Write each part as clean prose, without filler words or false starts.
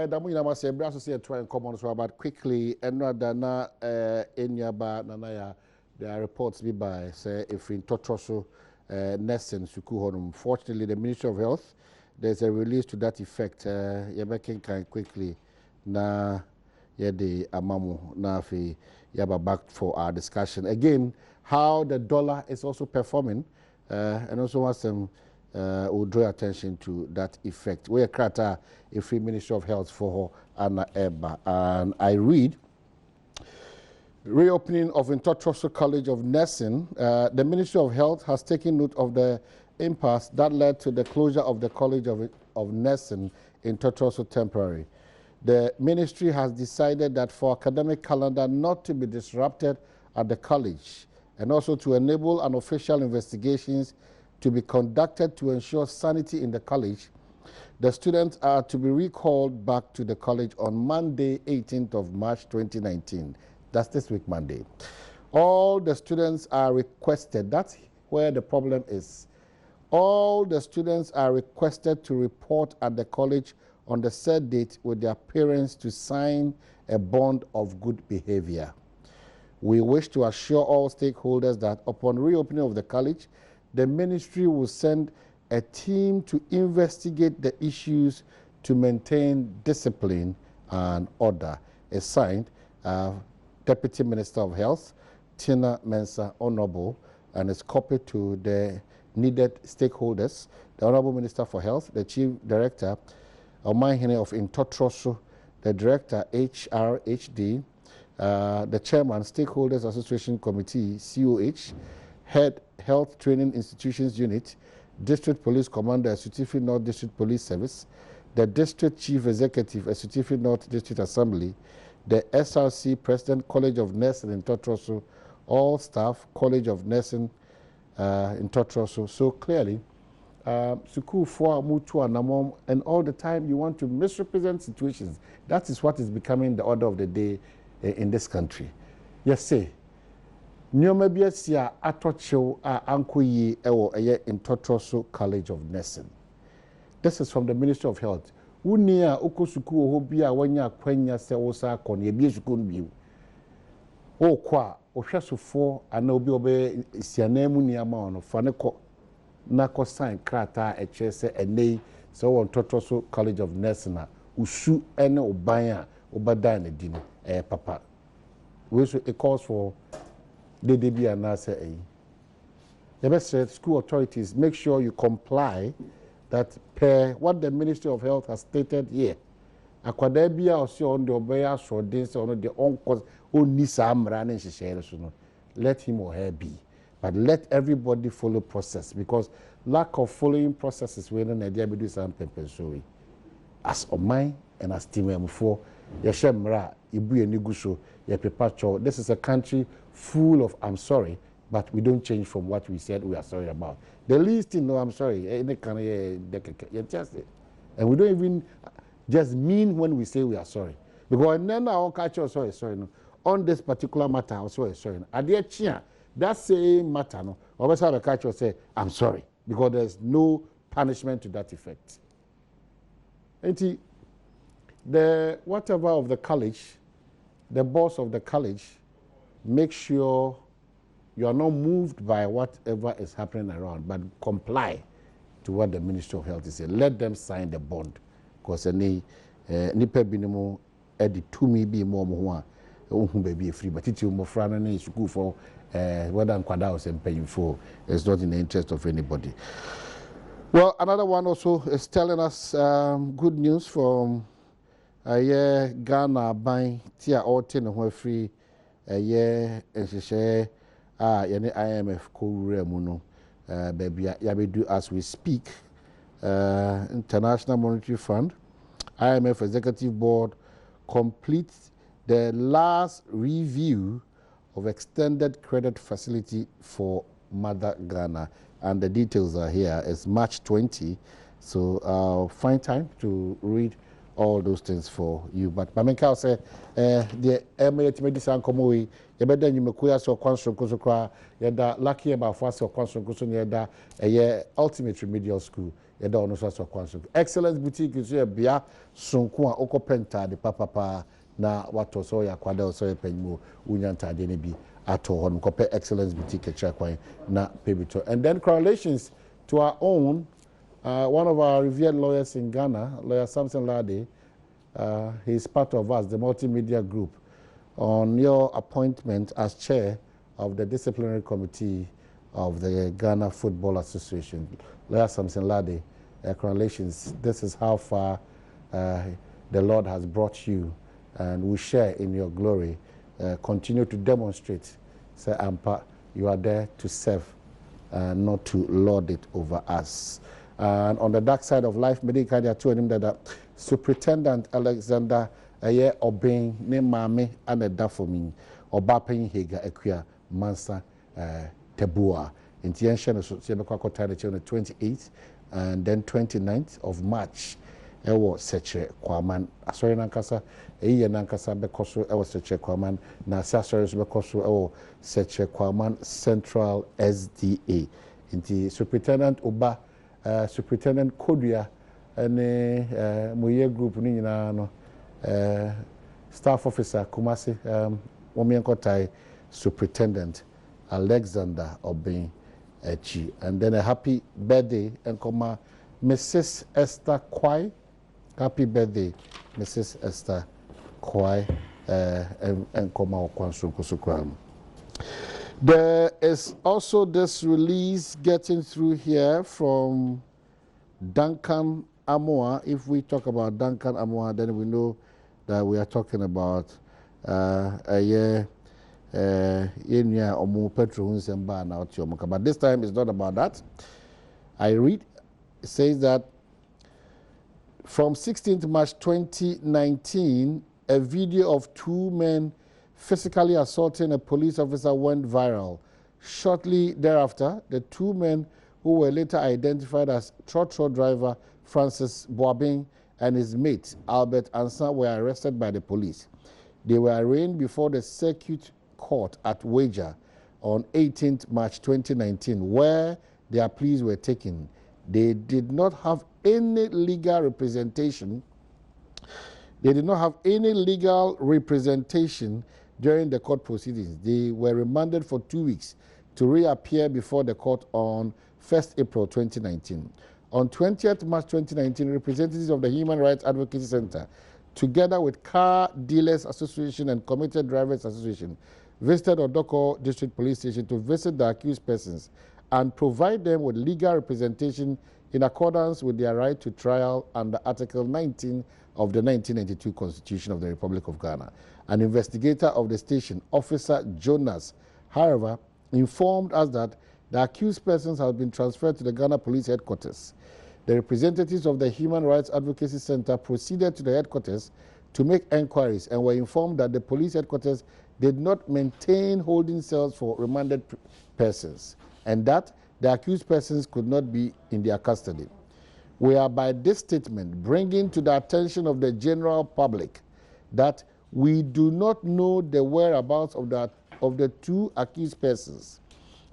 Damu Yama say, Brass say, try and come on so about quickly, and not dana in Yaba Nanaya. There are reports be by, say, if in Totroso, Nessen, Sukuhonum. Fortunately, the Ministry of Health, there's a release to that effect. Yabakin can quickly na yede amamu na fi yaba back for our discussion. Again, how the dollar is also performing, and also want some will draw attention to that effect. We are Krata, a free Ministry of Health for Anna Eba. And I read, reopening of Intotroso College of Nursing, the Ministry of Health has taken note of the impasse that led to the closure of the College of Nursing in Totroso temporary. The ministry has decided that for academic calendar not to be disrupted at the college and also to enable unofficial investigations to be conducted to ensure sanity in the college, the students are to be recalled back to the college on Monday, 18th of March 2019. That's this week, Monday. All the students are requested, that's where the problem is. All the students are requested to report at the college on the said date with their parents to sign a bond of good behavior. We wish to assure all stakeholders that upon reopening of the college, the ministry will send a team to investigate the issues to maintain discipline and order. It's signed Deputy Minister of Health, Tina Mensah Honorable, and it's copied to the needed stakeholders, the Honorable Minister for Health, the Chief Director, Omahene of Intotroso, the Director HRHD, the Chairman, Stakeholders Association Committee, COH, Head Health Training Institutions Unit, District Police Commander, Esutifri North District Police Service, the District Chief Executive, Esutifri North District Assembly, the SRC President, College of Nursing in Totroso, all staff, College of Nursing in Totroso. So clearly, Suku for Mutu and Namom, and all the time you want to misrepresent situations. That is what is becoming the order of the day in this country. Yes, say. Nyoma biasia atochew anko yi ewo eye in Totroso College of Nursing. This is from the Ministry of Health. Unia okosuku oho bia wanya kwanya se wosa akọ na ebi esuku nbiu. O kwa ohwesofo ana obi obe sianamu niama ono fa ne kọ na kọ sign krata eche se enei se won Totroso College of Nursing na usu ene oban a obada na di no papa. We so it calls for the DB and NASA. The best school authorities make sure you comply that per what the Ministry of Health has stated here. Akwadabia or see on the Obeya so this on the own cause only some running no. Let him or her be. But let everybody follow process because lack of following processes when an idea be do some Mpensenpensenmu. As on mine and as team for Yeshemra, Ibu Niguso, Yepepacho. This is a country full of I'm sorry, but we don't change from what we said we are sorry about. The least thing, no, I'm sorry, and we don't even just mean when we say we are sorry. Because then our culture sorry, no. On this particular matter, I'm sorry. At the end, that same matter, no, always have a culture say, I'm sorry, because there's no punishment to that effect. And the whatever of the college, the boss of the college, make sure you are not moved by whatever is happening around, but comply to what the Ministry of Health is saying. Let them sign the bond. Because any nipa binimo edi tumi bi more mo baby free, but it's more friendly in school for whether nkwada or paying for. It's not in the interest of anybody. Well, another one also is telling us good news from Ghana by Tia Orton and free and she say yani IMF ko baby yabedu as we speak. International Monetary Fund, IMF Executive Board completes the last review of extended credit facility for Mother Ghana, and the details are here. It's March 20, so find time to read all those things for you. But Mamenka say, the emirate medicine come you better you make queer so constant kusukra, yada lucky about fast or constant kusun yada a year ultimate remedial school, yada on so constant. Excellence boutique is here, bia sunkua oko penta de papa na wato so ya kwada so ya penmu unyanta de ne bi ato hon kope excellence boutique chakwan na pebito. And then correlations to our own. One of our revered lawyers in Ghana, Lawyer Samson Lade, he's part of us, the multimedia group, on your appointment as chair of the disciplinary committee of the Ghana Football Association. Lawyer Samson Lade, congratulations. This is how far the Lord has brought you, and we share in your glory. Continue to demonstrate, say, Ampa, you are there to serve, not to lord it over us. And on the dark side of life, medical there told him that Superintendent Alexander obeying ne mame and a da for me or bapping hega equia mansa tabua in Tianshan on the 28th and then 29th of March. Ewo seche kwaman asori nankasa eyi nankasa bekoso ewo seche kwaman na asori bekoso ewo seche kwaman Central SDA inti Superintendent Oba Superintendent Kodua ene moye group ni nyina no staff officer Kumasi Omienkotai Superintendent Alexander Obin Echi. And then a happy birthday and comma Mrs. Esther Kwai. Happy birthday Mrs. Esther Kwai and comma Okwansu. There is also this release getting through here from Duncan Amoa. If we talk about Duncan Amoa, then we know that we are talking about but this time it's not about that. I read, it says that from 16th March 2019, a video of two men physically assaulting a police officer went viral. Shortly thereafter, the two men who were later identified as trotro driver Francis Boabing and his mate Albert Ansa were arrested by the police. They were arraigned before the circuit court at Wager on 18th March 2019, where their pleas were taken. They did not have any legal representation. During the court proceedings. They were remanded for 2 weeks to reappear before the court on 1st April 2019. On 20th March 2019, representatives of the Human Rights Advocacy Center, together with Car Dealers Association and Committed Drivers Association, visited Odoko District Police Station to visit the accused persons and provide them with legal representation in accordance with their right to trial under Article 19 of the 1992 Constitution of the Republic of Ghana. An investigator of the station, Officer Jonas, however, informed us that the accused persons have been transferred to the Ghana Police Headquarters. The representatives of the Human Rights Advocacy Center proceeded to the headquarters to make enquiries and were informed that the police headquarters did not maintain holding cells for remanded persons and that the accused persons could not be in their custody. We are by this statement bringing to the attention of the general public that we do not know the whereabouts of the two accused persons.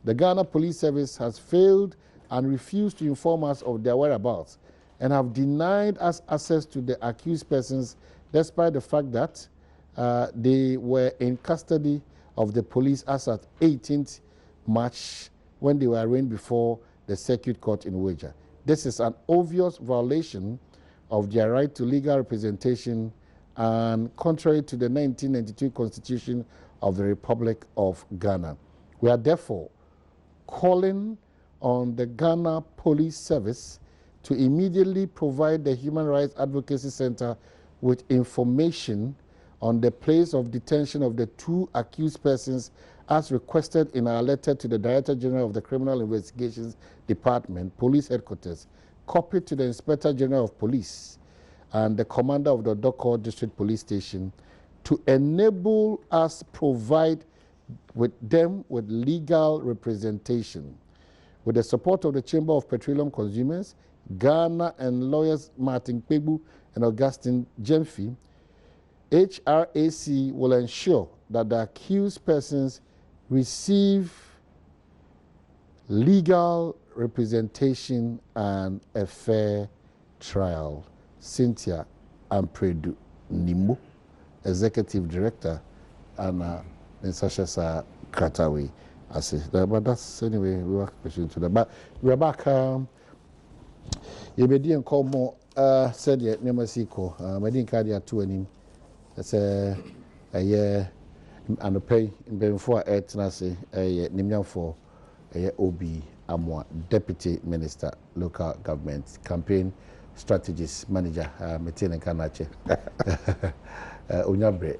The Ghana Police Service has failed and refused to inform us of their whereabouts and have denied us access to the accused persons despite the fact that they were in custody of the police as at 18th March when they were arraigned before the circuit court in Wager. This is an obvious violation of their right to legal representation and contrary to the 1992 Constitution of the Republic of Ghana. We are therefore calling on the Ghana Police Service to immediately provide the Human Rights Advocacy Center with information on the place of detention of the two accused persons as requested in our letter to the Director General of the Criminal Investigations Department, Police Headquarters, copied to the Inspector General of Police and the Commander of the Odoko District Police Station to enable us provide with them with legal representation. With the support of the Chamber of Petroleum Consumers, Ghana, and lawyers Martin Kpebu and Augustine Jemfi, HRAC will ensure that the accused persons receive legal representation and a fair trial. Cynthia Ampredu Nimo, Executive Director, and Sasha Kratawi. But that's anyway, we were pushing to that. But we're back. You be and call more said yet, Nemasiko, Medin Cardia 2 and him. That's a year and a pay in before Etnasi, a Nimian for a OB Amwa, Deputy Minister, Local Government, Campaign Strategist Manager, Metin and Kanache. Unyabre,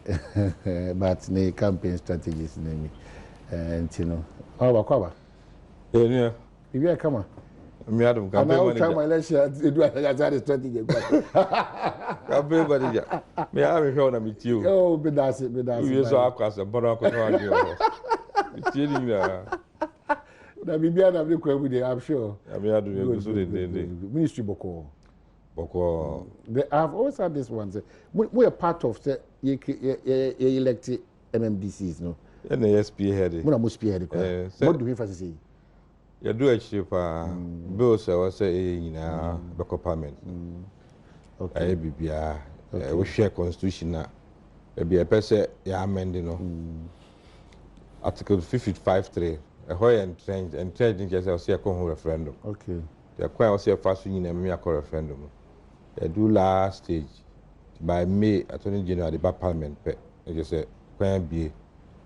but ne campaign strategist name. And you know, oh, Wakaba. Yeah, if you come on, Adom, I'll try my election. Do I strategy? Campaign manager. Me, I have shown with you. Oh, be that's it, be that's it. You saw a class of Bonaco. It's chilling there. That be beyond the with I'm sure. I mean, I do the Ministry Boko. Boko. I've always had this one. We are part of the elected MMDCs, no. And the SP headed. What must be headed. What do we first say? You do a cheap bills, I was saying in local parliament. Okay, we share constitution now. Maybe a person, yeah, amending Article 55.3. A high and trending just a second referendum. Okay. The quite also fast in a miracle referendum. They do last stage by May, Attorney General, the Parliament. I just say, Queen B.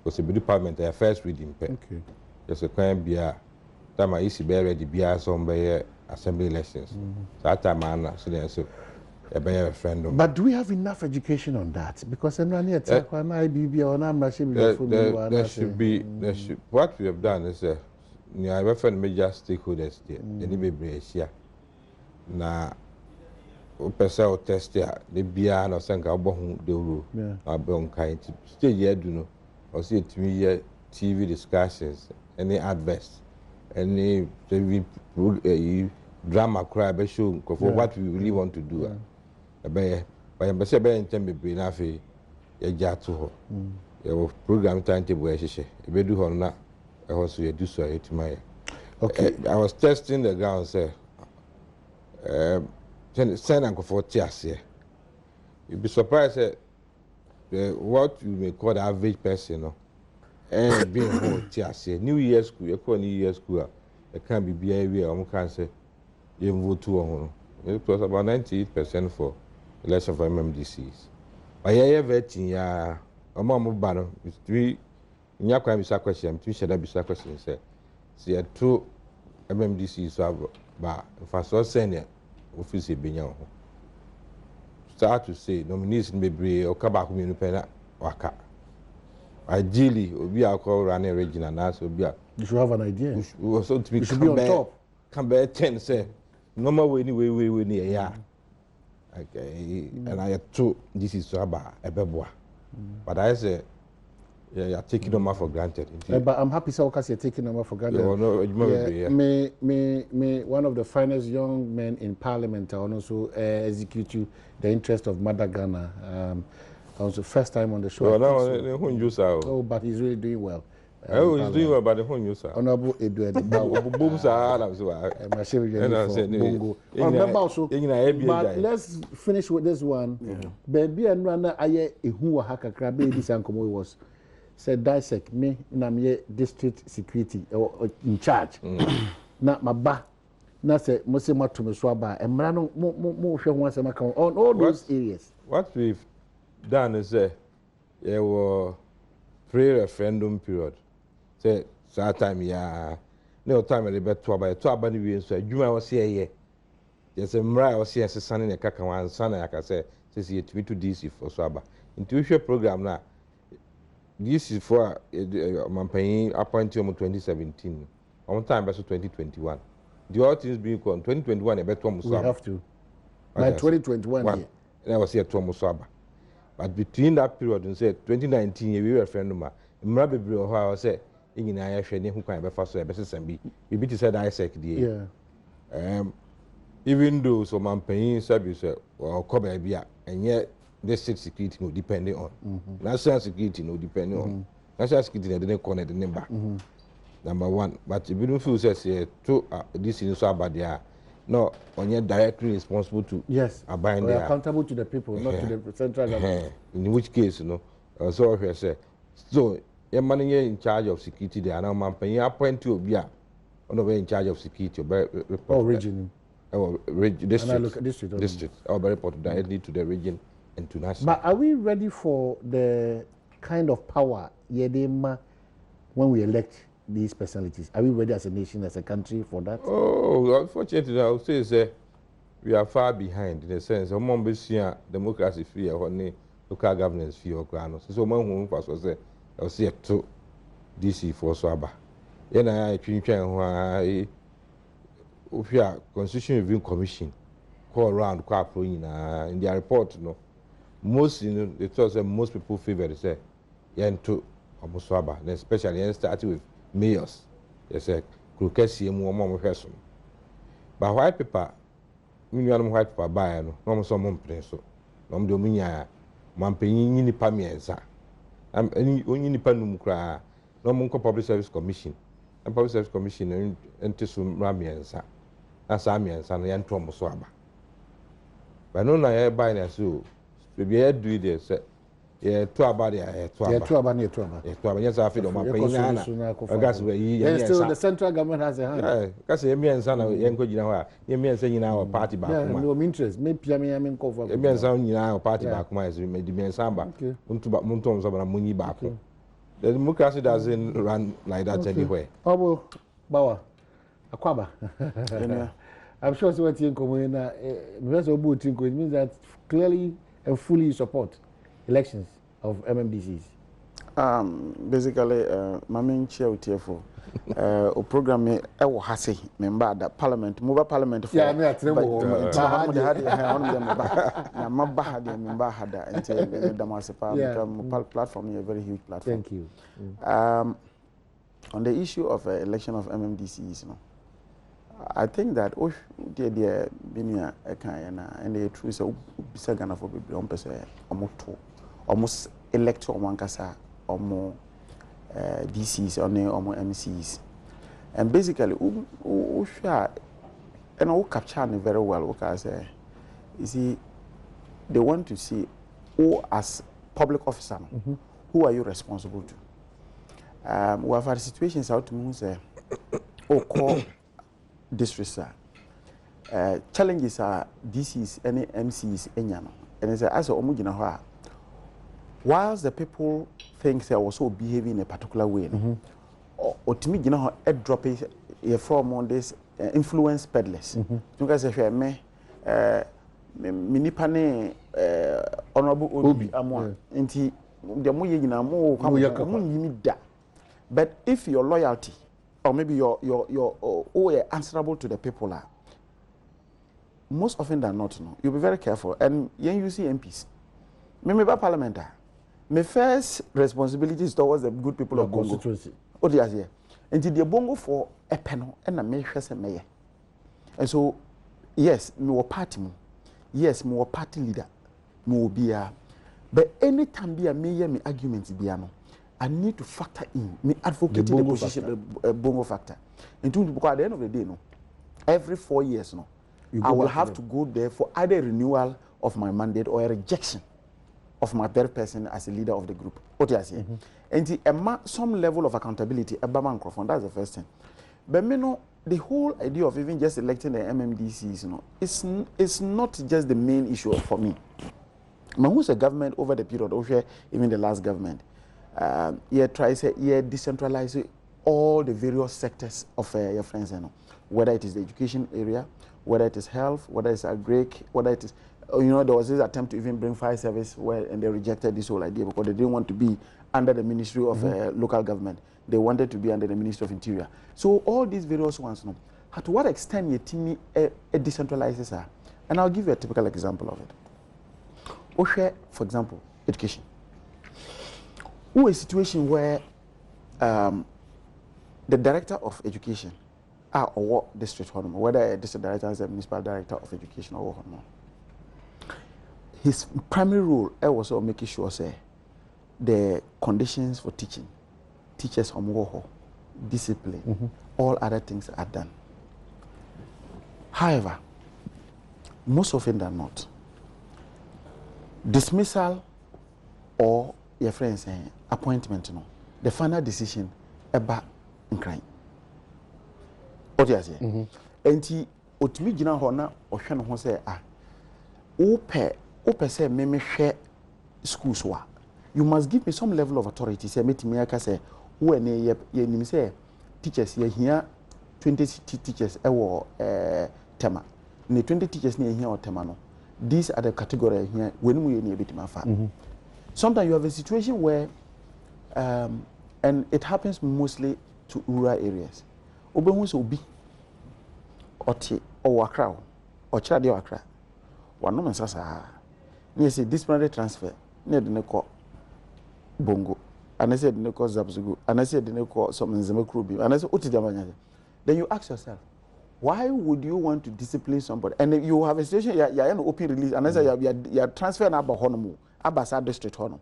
Because the Parliament, their first reading. Okay. Just a Queen B. Time I used to be ready to be some by assembly elections. So that time I so a referendum. But do we have enough education on that? Because I'm not yet. There should be. What we have done is I refer major stakeholders there. Any baby here. Na person will test there. The beer no senka obohu the rule. Abon kind stage here do no. Or see TV discussions, any adverts, any TV drama cry be show for what we really want to do. But I'm saying in terms of being happy, you get to her. Your program timetable, if you do her not, I also do so. Okay, I was testing the ground, say, send Uncle for tears here. You'd be surprised at what you may call the average person, and being home tears here. New Year school, you call New Year school, it can't be behavior, I can't say, you vote to it was about 98% for election for MMDCs. But yeah, vetting, yeah, a mom of banner with 3 Nyakwa bisa question, 3 shada bisa question, say, see, 2 MMDCs have, but if I saw senior, office being start to say, nominees may be or Kabak Minupena Waka. Ideally, we are called Rane Regina, and that's what you should have an idea. We also to be on top. Come back 10, say, no more anyway, we near, yeah. Okay, and I told this is Saba, a beboa. But I say, yeah, you're taking them for granted. But I'm happy so because you're taking them for granted. Me, one of the finest young men in Parliament, I also execute the interest of Mother Ghana. I was the first time on the show. Oh, but he's really doing well. Oh, he's doing well, but the whole news. Honorable Edward. But let's finish with this one. Baby and Rana, I who haka crabby, this uncle was said, dissect me, Namie district security in charge. Not my ba. Not say, Mosima to Swaba, and Mano more once on all those areas. What we've done is there were pre-referendum period. Say, time, yeah, no time at the bed to about 2 years. So, you was here. Yes, a Mra was here, son in a Kakawan, son, like I said, says he to me to DC for Swaba. Intuition program now. This is for Mpensenpensenmu appointed in 2017. On time, that's 2021. The other things being called 2021, a better one. We have to. By 2021, and I was here to Musaba. But between that period and said 2019, we referendum. Mrabe Brio, I said, in I actually who can be first a business and be beat said I said even though some man paying service or cover beer and yet the state security no depending on national security no depending on national security they didn't connect the number number one but if you don't feel says to this is so about there no on you're directly responsible to abide there accountable to the people not to the central government in which case you know so I say so your money in charge of security there and man paying appoint to be in charge of security or region district or very report directly to the region and to national. But are we ready for the kind of power when we elect these personalities? Are we ready as a nation, as a country for that? Oh, unfortunately, I would say we are far behind in the sense of democracy free or local governance free or ground. So my home first was I say to DC for Swaba. I think Constitution Review Commission call around in their report, most they thought that most people favor they say to Omoswaba, especially starting with mayors. They say Krukesi and person. But white people, white people buy no some so. No dominia Mampenyi ni pamiensa. Any only panum cry, no monko public service commission. And public service commission into some ramiensa. That's amiens and yan Tomoswaba. But no, I buy a so. Maybe I do this. Yeah, two about it. Yes, I feel my pain. I guess where still the central government has a hand. Yeah, because me and son of young good, you know, you mean saying our party back. No interest. Maybe I mean, cover. It means you know, party back, my demand samba. Muntom, some money back. The democracy doesn't run like that anyway. Oh, Bauer, Aquaba. I'm sure it's what it means that clearly and fully support elections of MMDCs. Basically, my main chair for a program I will have member that parliament, move parliament for I'm not member platform, a very huge platform. Thank you. On the issue of election of MMDCs, I think that dear Binia and the truth of Bisagana for almost elect one casa or more DCs or more MCs. And basically, and all capture very well because you see, they want to see who as public officer, who are you responsible to? We have had situations out to say, call districts challenges are DCs and MCs and it's as a omugina whilst the people think they are also behaving in a particular way or to me you know a drop is a form on this influence peddlers you guys say me minipane honorable obi amwa nti the mo ye nyina mo yimi da but if your loyalty or maybe you're answerable to the people most often than not, you'll be very careful. And when you see MPs, me by parliament, my first responsibility is towards the good people of Bongo. Oh, yes, yeah. And the Bongo for a panel and a measure mayor. And so, yes, me party, yes, me party leader, me be a. But anytime be a mayor, me arguments be a no. I need to factor in me advocating the position Bongo factor. And because at the end of the day, every 4 years, I will have to go there for either renewal of my mandate or a rejection of my third person as a leader of the group. What do I say? And some level of accountability, a microphone, that's the first thing. But the whole idea of even just electing the MMDCs, it's not just the main issue for me. Who's a government over the period, or even the last government, decentralize all the various sectors of your friends, whether it is the education area, whether it is health, whether it's agric, whether it is, there was this attempt to even bring fire service and they rejected this whole idea because they didn't want to be under the Ministry of Local Government. They wanted to be under the Ministry of Interior. So all these various ones, to what extent your team decentralizes her? And I'll give you a typical example of it. For example, education. A situation where the director of education or district honor, whether a district director is a municipal director of education or honor, his primary role was also making sure say the conditions for teaching, teachers on discipline, all other things are done. However, most often than not, dismissal or your friends saying appointment, no, the final decision about crime. What you say? And he utmi jina hona ohwe no ho say ope say me share schools wa. You must give me some level of authority. Say metimi aka say wo ene ye nim say teachers ye hia 20 teachers ewo tema. Ne 20 teachers ne hia o tema no. These are the categories here when we need bit mafa. Sometimes you have a situation where and it happens mostly to rural areas. Obehu so obi oti o wakra o kira de wakra. Wano mensasa. Ne say disciplinary transfer ne de ne ko bongo. And I said, "Neko Zabzugu," and I said, "Neko some Nzemekrubi," and I said, "Utidamanya." Then you ask yourself, why would you want to discipline somebody? And you have a situation, you're an open release, and I say, you're transferring Abba Honomu, Abasa district Honor.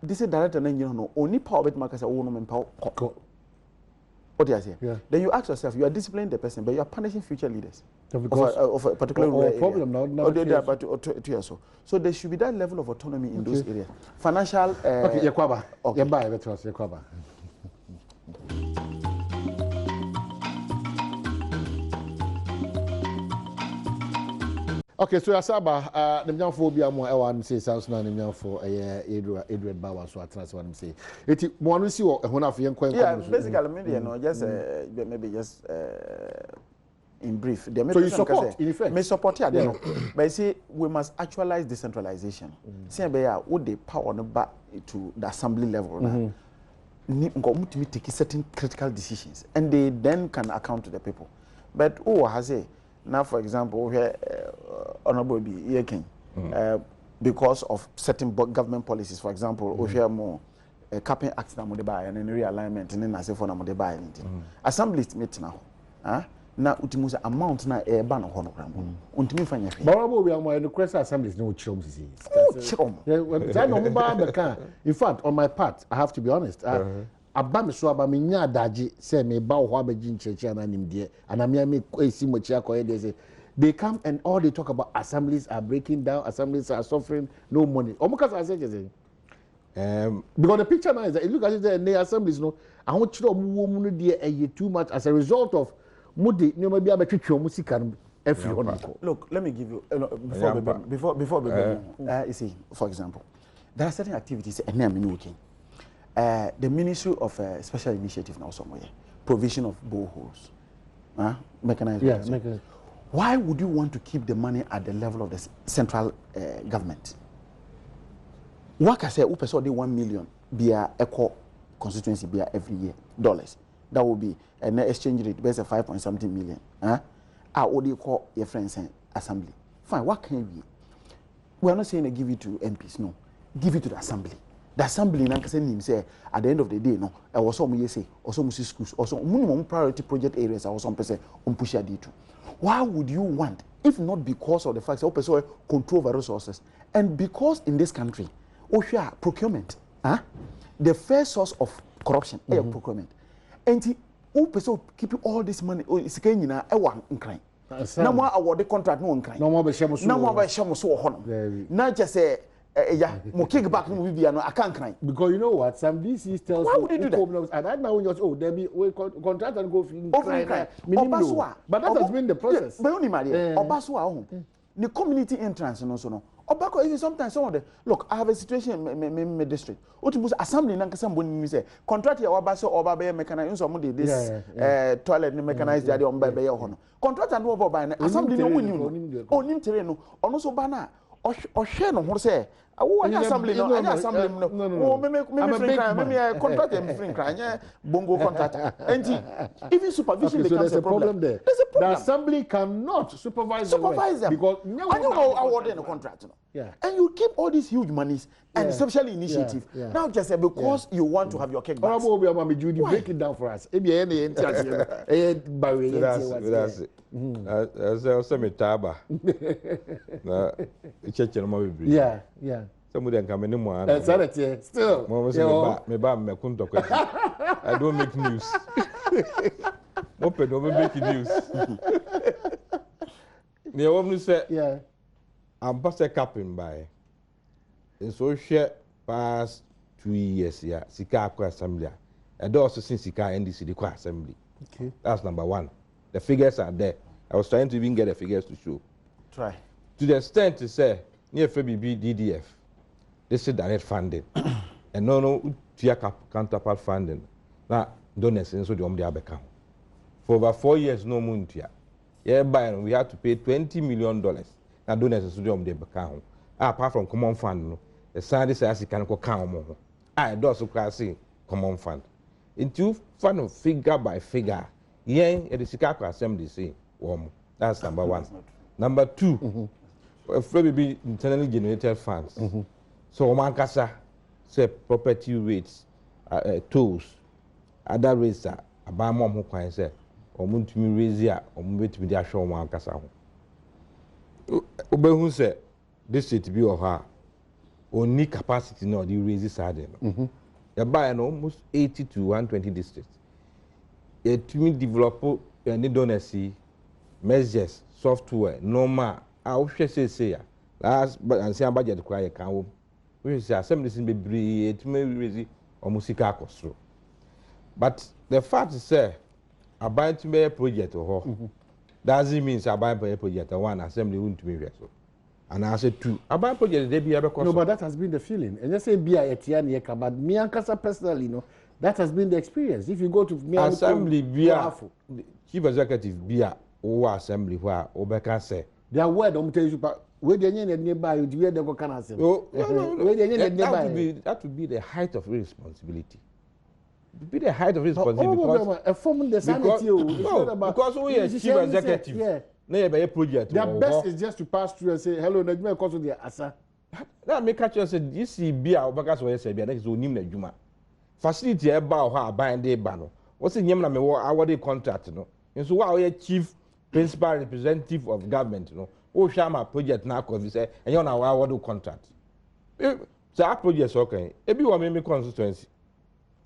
This is director, and you know, only power bit markers are woman and power. What do you say? Yeah. Then you ask yourself, you are disciplining the person, but you are punishing future leaders of a particular problem now. So there should be that level of autonomy in those areas. Financial. Okay, Yakwaba. Okay. Yakwaba. Okay, so Asaba, the young for Biamo, I want to say South Nan for Edward Bawa, so I transfer him say. It one see what one of young questions. Yeah, basically, maybe just maybe just in brief. So you support, in effect? May support here, but you see, we must actualize decentralization. See, would the power back to the assembly level? To take certain critical decisions, and they then can account to the people. But has a now, for example, here, Honorable Yekin, because of certain government policies, for example, we have more capping acts na modeba and then realignment and then I say for na modeba anything. Assemblies meet now. Na utimusa amount na ban on honogram. Untimi fanya fe. Honorable we are more the question assemblies no chom sisi. In fact, on my part, I have to be honest. Abami so abami nya daji say me ba ho abeji nchechi ana nimde ana me esi mochi akoye they come and all they talk about assemblies are breaking down, assemblies are suffering, no money. Omuka say because the picture now is that you look at it the assemblies no I want you to dey too much as a result of mudi no be abetwetwe mu sika no every one. Look, let me give you before you see, for example, there are certain activities and I'm working. The Ministry of Special Initiative now somewhere, provision of boreholes, mechanized. Yeah, mechanized. Why would you want to keep the money at the level of the central government? What I say, upe so de 1 million be a eco constituency be every year dollars. That will be an exchange rate based at 5.something million. What do you call your friends assembly? Fine. What can you? We are not saying give it to MPs. No, give it to the assembly. The assembly say at the end of the day, no, I was some say, or some schools, or some minimum priority project areas, or some person on push a D2. Why would you want, if not because of the fact that person control the resources, and because in this country, procurement, the first source of corruption is procurement, and person keep all this money, it's going in crime. No more award the contract, no one crime. No more by Shamus, not just say. Mo kick back no be I can't cry. Because you know what, some DCs tells why would you do that? And right now when you're there be contract and go cry. But that has been the process. But only Maria Obaswa the community entrance and also no. Obako even sometimes some of the look, I have a situation in my district. Otimus assembly nanka somebody say contract ya Obaso Obabe mechanized some of this toilet mechanized there on Baby Hono. Contract and over by assembly no win you. Oh, Nim Terreno, also Bana. Or share no say assembly no, assembly no. Oh, me contract free crime, bongo contract. And even supervision becomes a problem. There. There's a problem. The assembly cannot supervise them because I don't know how the contract. Yeah. And you keep all these huge monies and social initiative. Now just because you want to have your cake back. Break it down for us. That's it. Yeah. Somebody can come in still. I don't make news. Open over making news. The woman said, yeah. I'm past a capping by. And so share past 2 years here. Sika assembly. And also since Sika NDC the assembly. Okay. That's number one. The figures are there. I was trying to even get the figures to show. Try. To the extent to say, near FBB DDF, this is direct funding. And no counterpart funding. Now, donors and so the account. For over 4 years, no moon here. Yeah, we had to pay $20 million. Now, donors and so the account. Apart from common fund, the scientists says you can go count more. I do also classing common fund. Into fund figure by figure. Yeah, it is Chicago Assembly say, that's number one. Number two, FBB internally generated funds. So, Mankasa say property rates, tolls, other rates are about more who can say, or moon to me raise here, or move to be there show Mankasa. Who said this should be of her only capacity, no, the raises sardine. You buy an almost 80 to 120 districts. You to me develop and don't see measures, software, normal. I wish say, last but and say budget require can. We say assembly is be it may raise or musica cost. But the fact is, I buy to be a project or doesn't mean I buy a project one assembly won't be so. And I said two. I buy project they be able to. No, but that has been the feeling. And just say be a Etienne, but me and Casa personally, that has been the experience. If you go to me assembly, be a chief executive, be a assembly where Obeka say. They are word on tell you, but where the nearby you do the can say. No. That would be the height of responsibility. Be the height of responsibility because we are chief executive. Yeah. No, project. Their best is just to pass through and say hello. Najuma because of the asa. That make catch you say this is be our backers or say be next to nim Najuma. Facility e ba ho aban dey ba no. What say nyam na me wo award contract no. And so why we chief principal representative of government no. O shama project na ko vi say and you na award contract. So our project okay. E bi wo me constituency.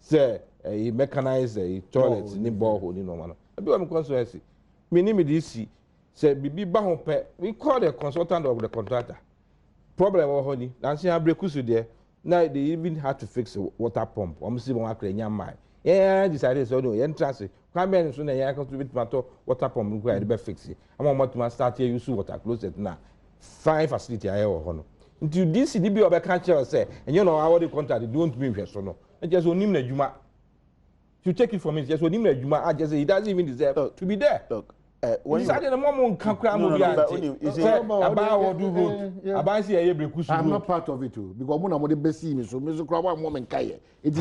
Say a mechanized toilet ni borehole ni no man. E bi wo me constituency. Me ni me DC say bibi ba ho pe we call the consultant of the contractor. Problem wa honey. Nancy ha break so there. Now they even had to fix a water pump. See one akre my. Yeah, decided so no entrance. Come in so na ya contribute to water pump go be fix it. I'm want to start here use water closet now. Fine facility I ho no. Until this DB obe can tell say and you know how the contract don't mean so no. And just onim na juma. You take it from me just onim na juma. I just say he doesn't even deserve to be there. Look. When you say the mom can cram I'm not part of it too because when I'm the best me so me so cram one moment kai it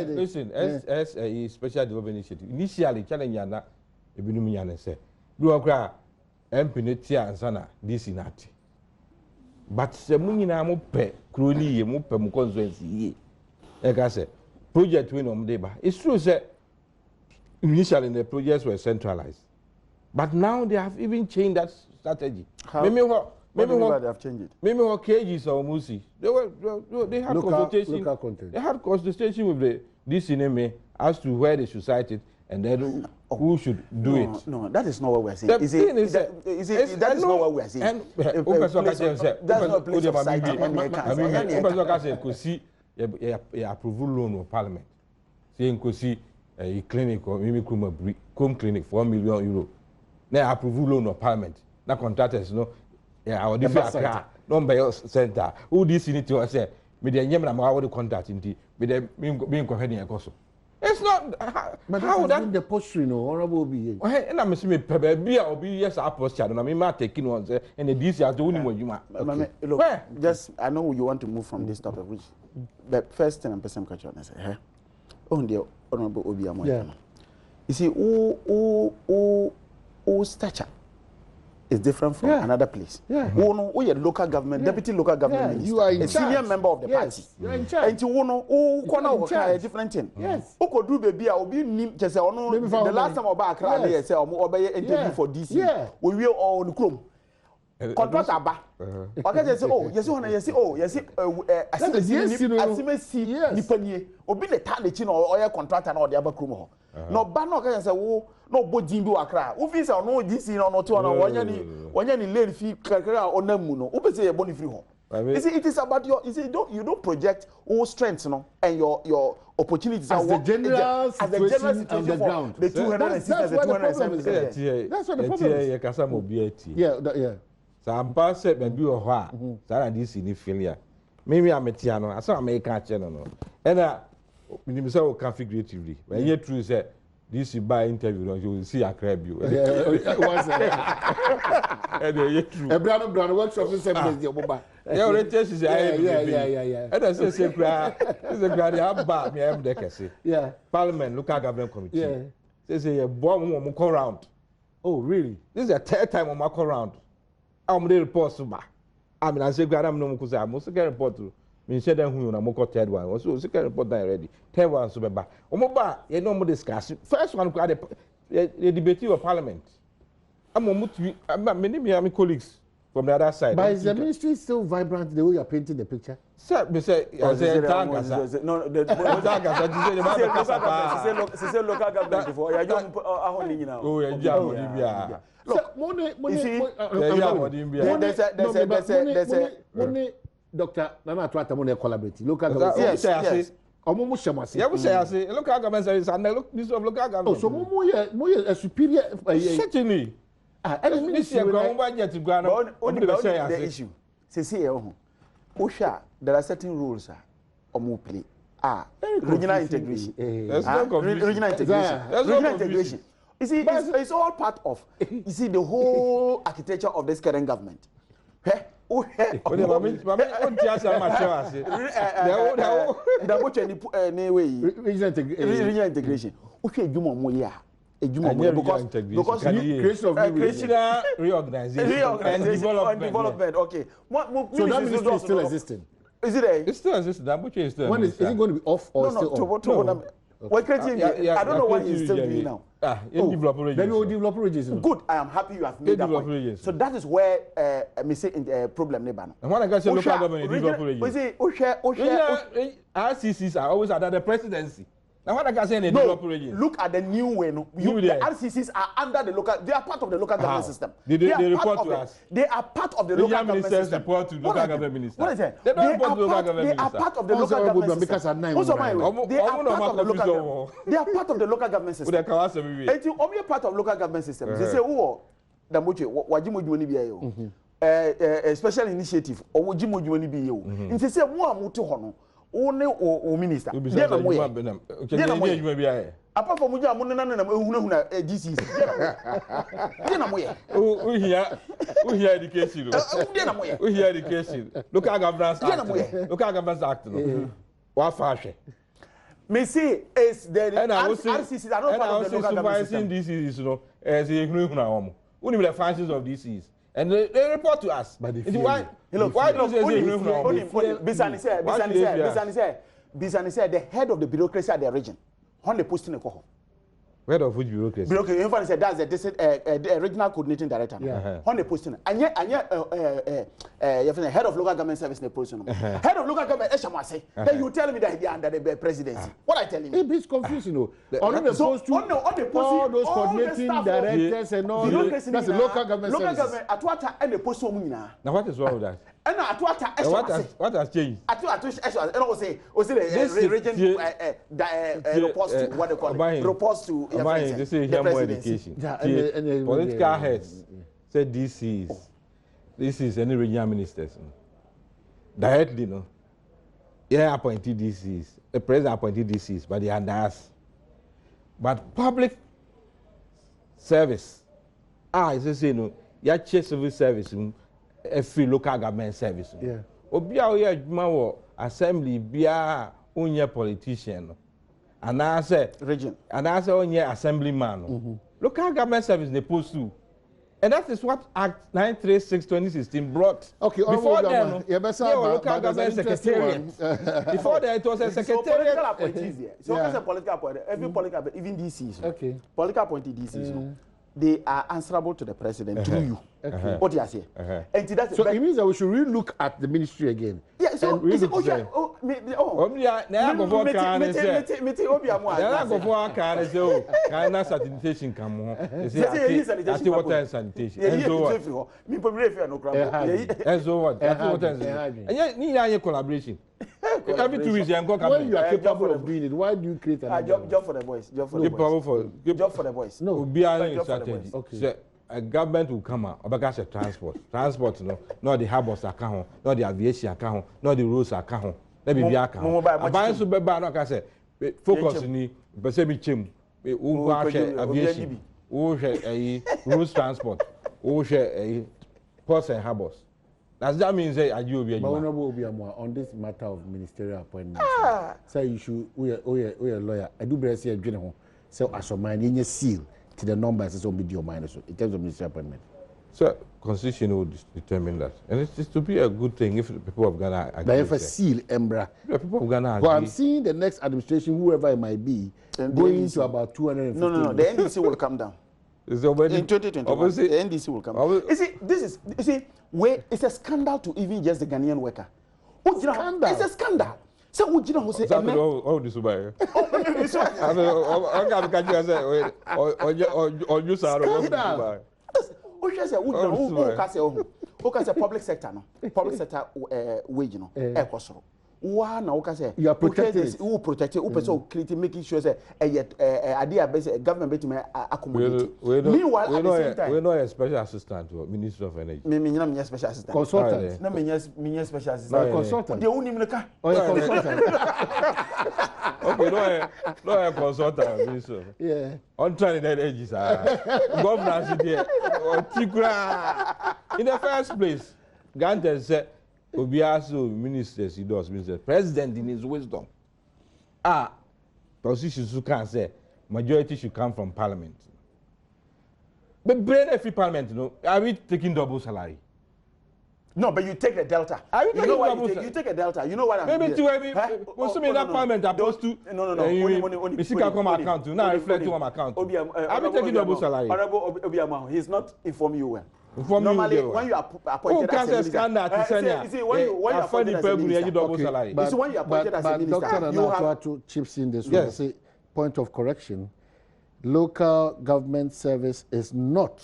listen as a special development initiative initially challenge na ebinum yana say do okra empinity ansana this inati but se munyina mo pe kroni ye mo pe mo constituency ye e ka say project we no mdeba. It's true that initially the projects were centralized, but now they have even changed that strategy. Maybe they have changed it. Maybe what cages or Musi they had consultation. They had consultation with the DCNMA as to where they should site it and then who should do it. No, that is not what we're saying. That is not what we're saying. That's not a place of site. Approval loan of parliament. Say you see a clinic or maybe home clinic €4 million. Now approval loan of parliament. Now contractors no, our different number center. Who this need to say? Me the nyem na ma the contact inti. Me the being co-heading a coso. It's not. But how that been the posture, Honorable B. And I'm assuming Pebble or be yes, I post and I'm not taking one and the DC are doing what you want. Look, just I know you want to move from this topic, which the first thing I'm person culture and say, hey, oh, the Honorable Obi Amoy. Yeah. You see, stature is different from another place. Yeah. Oh, you're local government, deputy local government minister. You are a senior member of the party. You are in charge. And you want a different thing. Yes. Who could do baby? I'll be just the last time about Accra, say, or interview for DC. Yeah. We will all the chrome. Contract aba. Okay, just say, oh, yes, I see, Nipani, or be the talent or contractor or the other crew. No, but no, can say, oh, no, but Jimbo Accra. Who feels or no DC or no 2 when you're in late fee, or Namuno, who say a bonny free home. It is about your, you don't project all strengths, and your opportunities as the general situation on the ground. The 260, the 270. That's what the problem is. Yeah. So I'm past it, maybe or what? That this in failure. Maybe I'm a Tiano, I saw American channel. And I can figure it. When you're true, said this you buy interview, you will see a crab you. Brown workshop is the yeah. And I say, yeah. Parliament, local government committee. Yeah. They say a bomb will come round. Oh, really? This is the third time I'm come round. I'm the report suba. I mean, I say, God, I'm no more. I'm also getting report to me. Said that who I'm more third one. Also, second report already. Third one super bad. Omoba, you know more discuss. First one, the debate of Parliament. I'm many colleagues from the other side. But is the ministry still vibrant the way you're painting the picture? Sir, me say, no, the local government before. Oh, yeah. Look, Dr. Nana Twata Mone collaborate. Local government. Yes. Local government service and this of local government. Oh, so more a superior. Certainly. The issue. Osha, there are certain rules or play. Regional integration. Regional integration. You see, it's all part of the whole architecture of this current government. Regional integration. Because creation reorganization and development. Okay. So that ministry is still existing. Is it? It's still existing. Is it going to be off or still on? We're creating. I don't know what he's still doing now. Then we will develop regions. Good. I am happy you have made that point. So that is where me say problem neighbor. And when I got local government develop regions. RCCs are always under the presidency. Now what I can say in the developed regions. Look at the new way. The RCCs are under the local. They are part of the local government system. They report to us. They are part of the local government system. Report to local government minister. What is it? They don't report to local government minister. They are part of the local government system. They are part of the local government. They are part of the local government system. And you only part of local government system. They say, oh, the moche, wajimu juani biya yo. Special initiative. Omo jimu juani biya yo. And they say, mo amuti hono. One o minister. Dia na moye. Apart from muja mo na ehuna DCs. Dia na moye. We hear education. Dia na moye. We hear education. Local governance act. Local governance act no. Wa fa hwe. Me say is the RCCs are not part of the local government system. DCs no as ehuna omo. We know the functions of DCs. And they report to us. But why don't you say Bisani said the head of the bureaucracy at the region. On the posting a coho. Head of which bureaucracy? Bureaucracy. In fact, said that's the regional coordinating director. Yeah. On the posting. And yet, head of local government service in the position. Head of local government, Eshamase. Then you tell me that he under the presidency. What I tell him? It's confusing, you know. On the post, all those coordinating directors and all. That's the local government service. Local government at what and the post. Now what is wrong with that? And at what has changed? And I say the region reports to what they call it. Reports to they say here more education. Political heads said this is any regional ministers directly, no. Yeah, appointed DCs. The president appointed DCs, but they under us. But public service, it's say no, ya civil service, a free local government service. Yeah. Obia oye adwuma assembly bia onye politician. And I say region. And I say onye assemblyman. Local government service they post to. And that is what Act 936/2016 brought. Okay, before then, local government secretariat. Before that, it was a secretariat. So political appointees there. So yeah. Political appointee, every political, even DCs. Okay. Political appointee DCs. They are answerable to the president through you. Okay. What do you say? And that's so it means that we should really look at the ministry again. Yeah. So really is it, oh yeah. Oh, sanitation come on. Sanitation. Collaboration. Every 2 weeks, when you are capable of doing it, why do you create a job for the boys? Job for the boys. Job for the boys. No, strategy. Okay. A government will come out. Obaka's transport. Transport, not the harbors account, not the aviation account, not the roads account. Let me be account. Buying super bad, like I said, focus on the Pacific chim. Who aviation, who share roads transport, who share ports and harbors. That means that you will be Honorable Obiamwa on this matter of ministerial appointments. So you should, we are lawyer. I do better say a general. So as a man, you seal to the numbers as be your mind in terms of ministerial appointment. So constitution will determine that, and it is to be a good thing if the people of Ghana agree. But if a seal, Embra, the people of Ghana agree. Well, I'm seeing the next administration, whoever it might be, going to about 250. No. The NDC will come down. It's already in 2021. The NDC will come down. It's a scandal to even just the Ghanaian worker. Scandal. It's a scandal. So we don't say oh this way. Public sector no. Public sector wage no. One now say you are protected. Who protect it? Who person create making sure say idea base government bet me accommodate. Meanwhile at the same time we know a special assistant to Minister of Energy. Me special assistant. Consultant. No me special assistant. Consultant. They only me ka. Oh, consultant. Okay, no a consultant minister. Yeah. On trying that energy sir. Governor there. In the first place, Gantz said Obiaso ministers, he does ministers. President in his wisdom. Positions who can say majority should come from parliament. But brain every parliament, are we taking double salary? No, but you take the delta. Are you taking double salary? You take a delta. You know what I mean? Maybe that parliament opposed to only come account to now reflecting on my account. Are we taking double salary? Honorable Obiamwa, he's not informing you well. Normally, when you are appointed as a minister, when you are appointed as a minister, when you are appointed as a minister, you have to chips in this one. Say, point of correction: local government service is not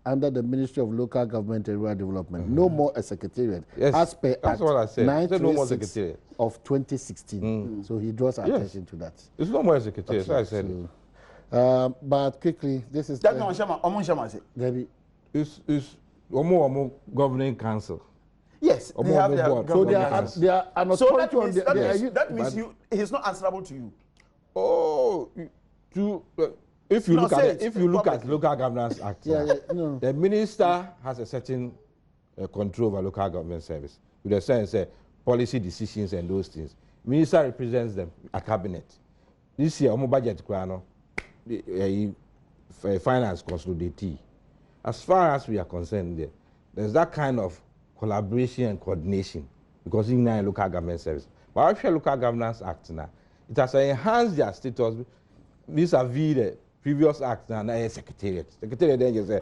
under the Ministry of Local Government and Rural Development. No more a secretariat. Yes, as per that's what I said. 936 of 2016. So he draws attention to that. It's no more a secretariat. So I said. But quickly, this is that no Shama say. Debbie. It's more governing council. Yes, they have their so they are an authority on that means he's not answerable to you. Oh, if you look at Local Governance Act, the minister has a certain control over local government service. With the sense policy decisions and those things. Minister represents them a cabinet. This year, budget the finance consolidate. As far as we are concerned, there's that kind of collaboration and coordination because in a local government service. But if you local governance act now, it has enhanced their status vis-a-vis the previous act now. A secretariat. Secretariat then you say,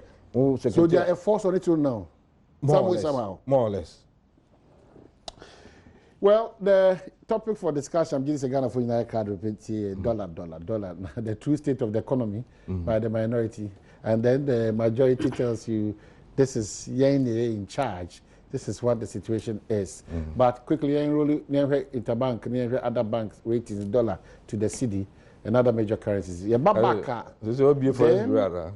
so they are a force on it till now. Somehow. More or less. Well, the topic for discussion, I'm just Ghana for United card repeat dollar. The true state of the economy by the minority. And then the majority tells you this is in charge. This is what the situation is. But quickly, interbank, other banks ratings dollar to the cedi and other major currencies. This will be for us, brother.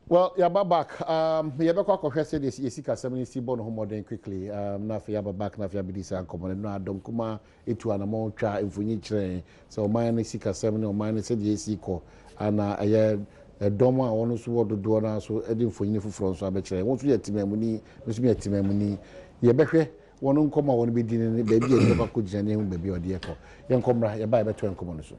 Well, yeah, back. Yeah, back. What I said is, yes, you see born home more quickly. Now for yaba back, now for yaba this and common. No, Adom kuma itu anamon cha infunyi chre. So mine is sika 7 or mine said yes, equal. And I doma one so what do na so edin infunyi for so abechre. Won't you team money? Must be a team money. Yeah, behwe. One come on be dinner baby and never could jane baby or dear. Young comra, you buy better and common so.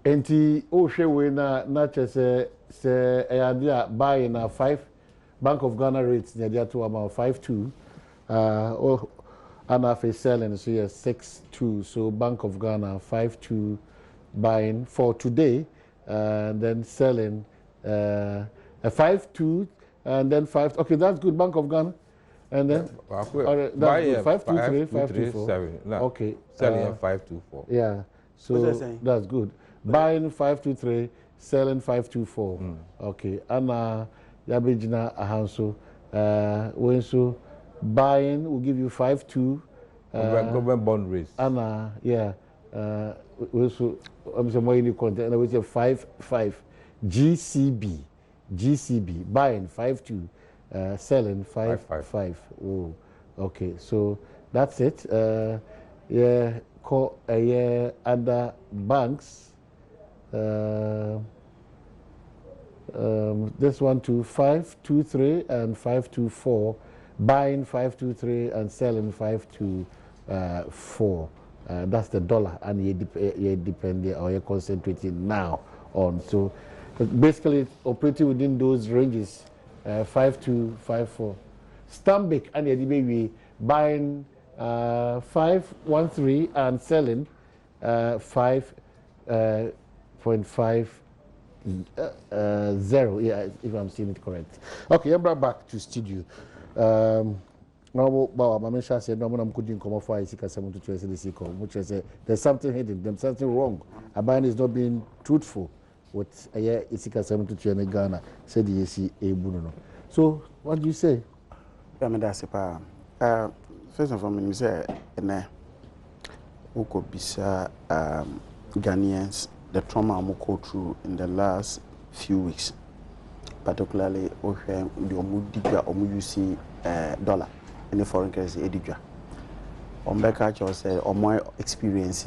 Enti o hwe we na chese se eyade buy na 5 Bank of Ghana rates near there to about 5.2 o and selling so yes 6.2 so Bank of Ghana 5.2 buying for today and then selling a 5.2 and then 5 okay that's good Bank of Ghana and then that's good 5.23 5.24 no. Okay selling 5.24 yeah so that's good. Buying 5.23, selling 5.24. Okay. And Yabijina Ahanso. When so buying will give you 5.2. Government bond rates. And yeah. Also, I'm saying more in the content. And we say 5.5. GCB. Buying 5.2. Selling 5.5. Oh. Okay. So that's it. Yeah. Call other banks. This one to 5.23 and 5.24, buying 5.23 and selling 5.24. That's the dollar, and you depend or you're concentrating now on. So basically, operating within those ranges, 5.2, 5.4. Stanbic and the baby buying 5.13 and selling 5.50. Yeah, if I'm seeing it correct. Okay, I'm back to studio. My said, no, I'm couldn't come off. I see there's something hidden, there's something wrong. Aban is not being truthful with a year Isika 72 in Ghana, said the AC a Buno. So, what do you say? First of all, I say, Oko Bisa Ghanaians, the trauma I'm go through in the last few weeks, particularly the Omudiga Omuyusi dollar in the foreign currency Edija. Ombeka said, or my experience,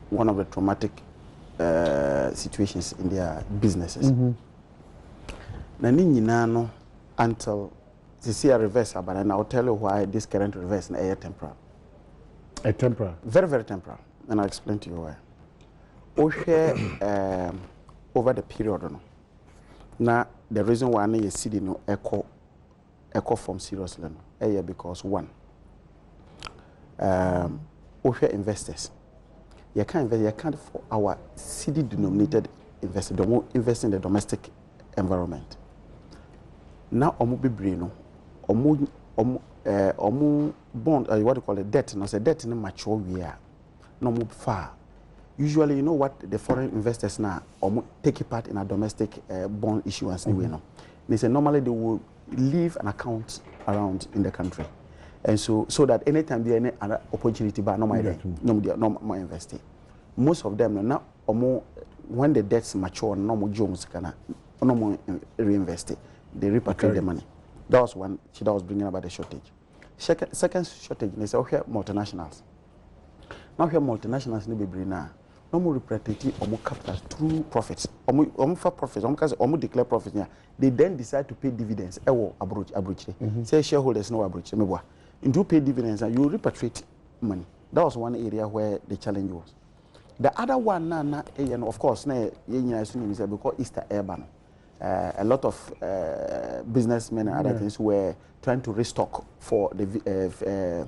one of the traumatic situations in their businesses. Nani until they see a reverse, but I'll tell you why this current reverse is a temporal. A temporal? Very, very temporal. And I'll explain to you why. Over the period, now the reason why I see the echo from seriously, because one, investors, you can't for our CD denominated investors, don't invest in the domestic environment. Now, be brain, bond, what do you call it, debt, no, say debt in a mature we are, no more far. Usually, you know what the foreign investors now take part in a domestic bond issuance. They say normally they will leave an account around in the country, and so that anytime there any other opportunity, but no more investing. Most of them now, when the debts mature, no more jobs no more reinvesting. They repatriate the money. That was one. That was bringing about the shortage. Second shortage, they say, okay, multinationals. Now here multinationals need to be now. No more repatriate or more capital through profits. For profits, or declare profits. They then decide to pay dividends. Say shareholders no abroach. And do pay dividends and you repatriate money. That was one area where the challenge was. The other one, and of course, because Easter Urban. A lot of businessmen and other things were trying to restock for the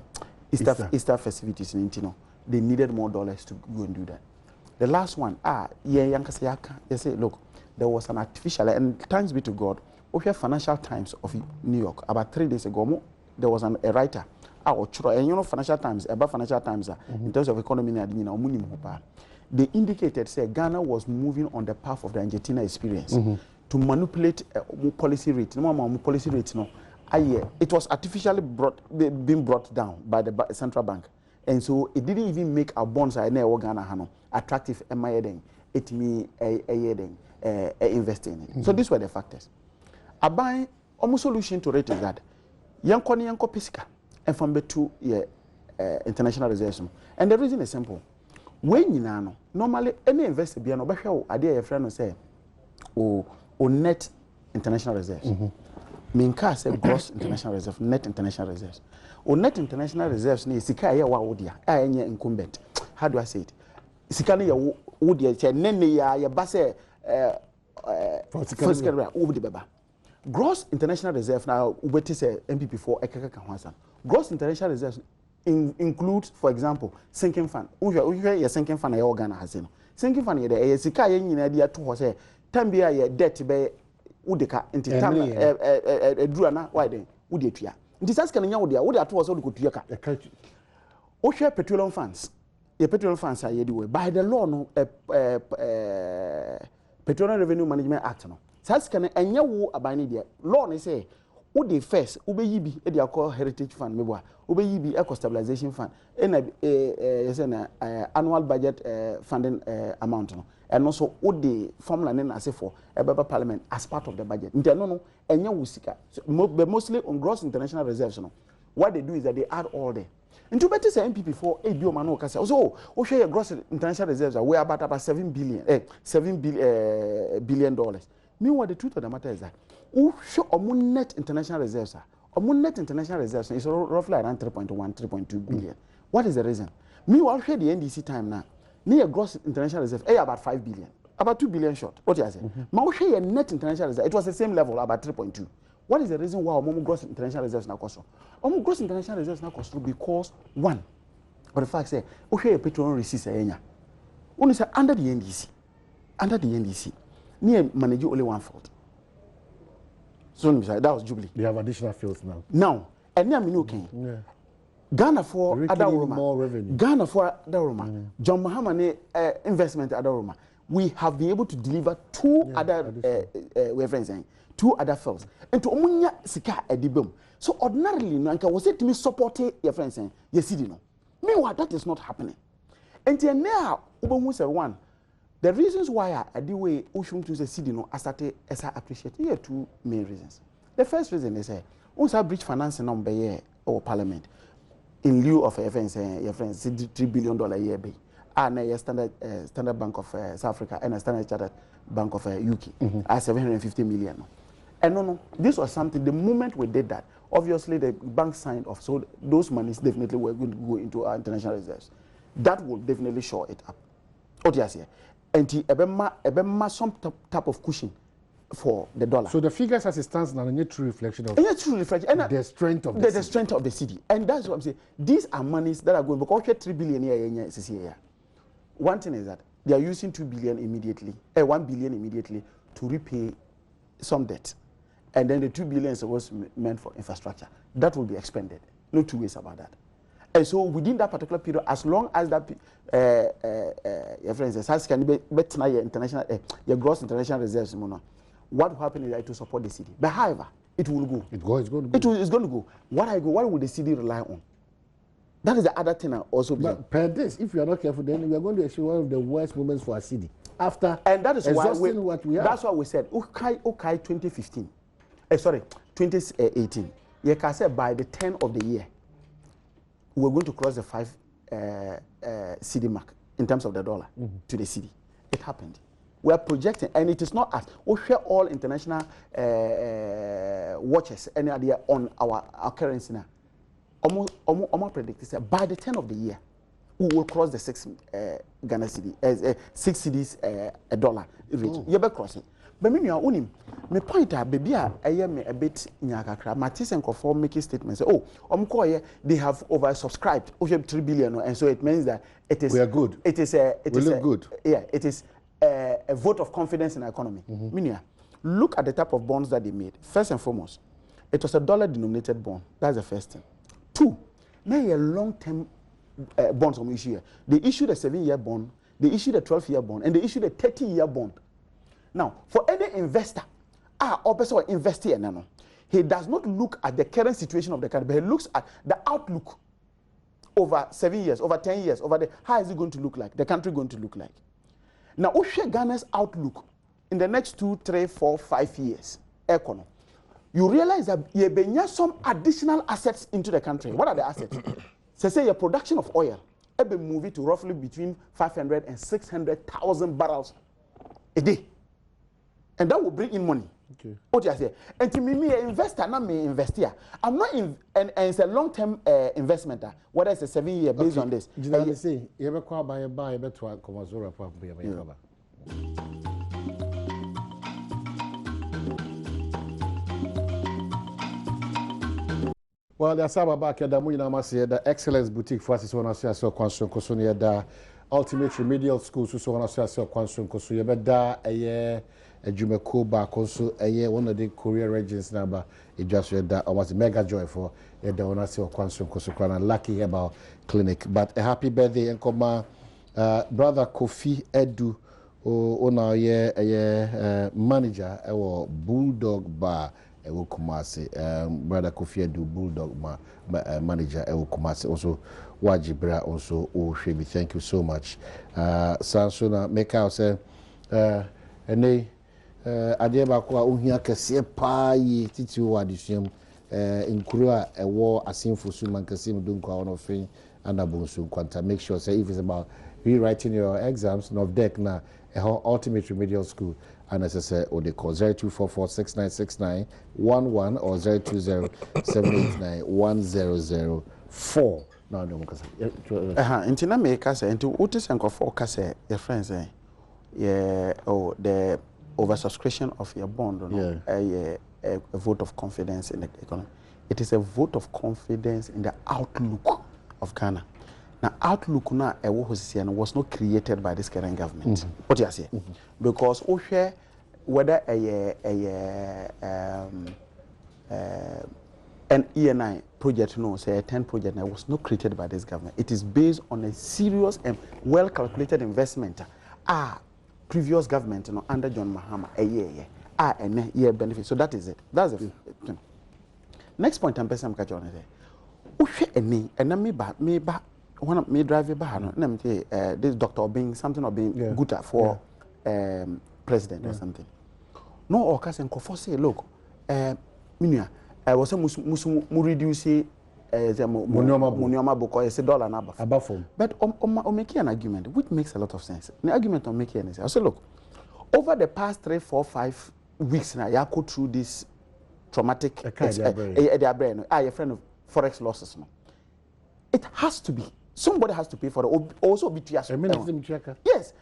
Easter festivities in Intino. They needed more dollars to go and do that. The last one, they say, look, there was an artificial, and thanks be to God, over Financial Times of New York, about 3 days ago, there was a writer, and you know, Financial Times, about Financial Times, in terms of economy, they indicated, say, Ghana was moving on the path of the Argentina experience. To manipulate policy rate, it was artificially being brought down by the central bank, and so it didn't even make our bonds attractive. it me invest in it. So these were the factors. Aban almost solution to it is that yanko pesika and from to international reserves. And the reason is simple. When you know normally any investor be an obesha idea your friend will say or net international reserves. Minka say gross international reserve, net international reserves. Or net international reserves ni sika ya wa odia enye incumbent. How do I say it? Sika ni ya odia che nene ya base first over the baba. Gross international reserve now ubeti say MPP4 ekaka kanwasan. Gross international reserves includes, for example, sinking fund. Usually, sinking fund ya Ghana has no. Sinking fund ya sika ya nyina dia to ho say tambia ya debt be udeka nti tam edura na why then udi etua. Nti sasa kan nya udi ato ho so udi kotua ka. Ohwe petroleum funds. Ye petroleum funds are ye by the law no Petroleum Revenue Management Act no. Sasa kan enya wo abani dia law ne say udi first ubeyi bi e dia call heritage fund mebo ubeyi bi eco stabilization fund na na annual budget funding amount no and also udi formula na say for ebeba parliament as part of the budget nti no enya wo sika mostly on gross international reserves no. What they do is that they add all there. Into better say MPP4 ABO mano kasa so o share gross international reserves are about $7 billion dollars. Meanwhile, the truth of the matter is that show net international reserves net international reserves is roughly around 3.2 billion. What is the reason? Meanwhile, share the NDC time now. Near gross international reserve about 5 billion, about 2 billion short. What you say? Now share net international reserve. It was the same level, about 3.2. What is the reason why gross international reserves now cost? Gross international reserves now cost because one, but the fact say, share petroleum receipts only say under the NDC. Near manage only one field. So that was Jubilee. They have additional fields now. Now, and now okay. Ghana for Adom more revenue. Ghana for Adom. John Mahama investment Adom. We have been able to deliver two other fields. And to omunya sika edibum. So ordinarily, Nanka was it to me supporting your friends saying, yes, no. Meanwhile, that is not happening. And now, one. The reasons why I do way Ushum to the city no as I appreciate here two main reasons. The first reason is once I bridge financing on by or parliament in lieu of your friends $3 billion a year be and a Standard Bank of South Africa and a Standard Chartered Bank of UK at 750 million. And no, this was something. The moment we did that, obviously the bank signed off, so those monies definitely were going to go into our international reserves. That will definitely shore it up. What you say? And ebema some type of cushion for the dollar. So the figures as it stands now are a true reflection of the strength of the strength of the city. And that's what I'm saying. These are monies that are going because 3 billion here. One thing is that they are using 2 billion immediately, 1 billion immediately to repay some debt. And then the 2 billion was meant for infrastructure. That will be expended. No two ways about that. And so within that particular period, as long as that your friends can be your international your gross international reserves, what will happen is that it will support the city. But however, it will go. It's going to go. It's going to go. What will the city rely on? That is the other thing also. But per this, if you are not careful, then we are going to achieve one of the worst moments for our city. After and that is why what we have. That's why we said okay 2015. 2018. You can say by the 10th of the year, we're going to cross the 5 CD mark in terms of the dollar to the CD. It happened. We are projecting, and it is not us. We share all international watches any idea on our currency now. Almost predicted by the 10th of the year, we will cross the 6 Ghana CD, 6 CDs a dollar rate. You better cross it. But me unim, me point baby I am a bit nyakakra. Matisse and Kofor making statements. They have oversubscribed over 3 billion, and so it means that it is. We are good. It is good. Yeah, it is a vote of confidence in the economy. Meaning, look at the type of bonds that they made. First and foremost, it was a dollar-denominated bond. That's the first thing. 2, now a long-term bonds from issue. They issued a 7-year bond, they issued a 12-year bond, and they issued a 30-year bond. Now, for any investor, or person investing, he does not look at the current situation of the country, but he looks at the outlook over 7 years, over 10 years, over the how is it going to look like, the country going to look like. Now, Oshe Ghana's outlook in the next 2, 3, 4, 5 years, economy, you realize that you bring some additional assets into the country. What are the assets? Say your production of oil, it be moving to roughly between 500 and 600,000 barrels a day, and that will bring in money. Okay. What you say? And to me, investor, not me investor. I'm not in, and it's a long-term investment. Whether it's a 7-year based on this. You say you ever call by a buy better to come as well. Well, the Asaba back at the Muyamasi, the Excellence Boutique for us, one of the Consul Cosunia, the Ultimate Remedial School, so one of the Consul Cosuya, a year, a Jumeko back also, a year, one of the Korea regions number, it just read that almost a mega joy for the Onasio Consul Cosukran, lucky about clinic. But a happy birthday, and come, brother Kofi Edu, on our year, manager, our Bulldog Bar. Ewo Kumasi, brother Kofi Edu Bulldog manager Ewo Kumasi, also Wajibra also Shebi. Thank you so much. Sansona make out say ene adeba kwa uhia kese pa yi titi wa disuam nkuru a ewo asimfo su mankasi mdu kwa ono fin anabonsu kwanta. Make sure say if it's about rewriting your exams of deck na Ultimate Remedial School. And as I said, or they call 0244696911 or 0207891004. Now, no more. Intina make us into Utis and Kofo your friends, yeah, oh, the oversubscription of your bond, a vote of confidence in the economy. It is a vote of confidence in the outlook of Ghana. Now, outlook now was not created by this current government. What you say? Because whether an ENI project, no, say a 10 project, was not created by this government. It is based on a serious and well-calculated investment. Previous government, under John Mahama, a year, and year benefit. So that is it. That's it. Next point, I'm person catch on it. And me one of me drive behind. This doctor being something of being good for president or something. No, or cousin Kofo say, look, Minia, I was a reduce Munioma book or $1 and above. But making an argument, which makes a lot of sense. The argument on making is, I say, look, over the past 3, 4, 5 weeks now, I go through this traumatic. Your friend of forex losses. No, it has to be. Somebody has to pay for it. Also, be yes,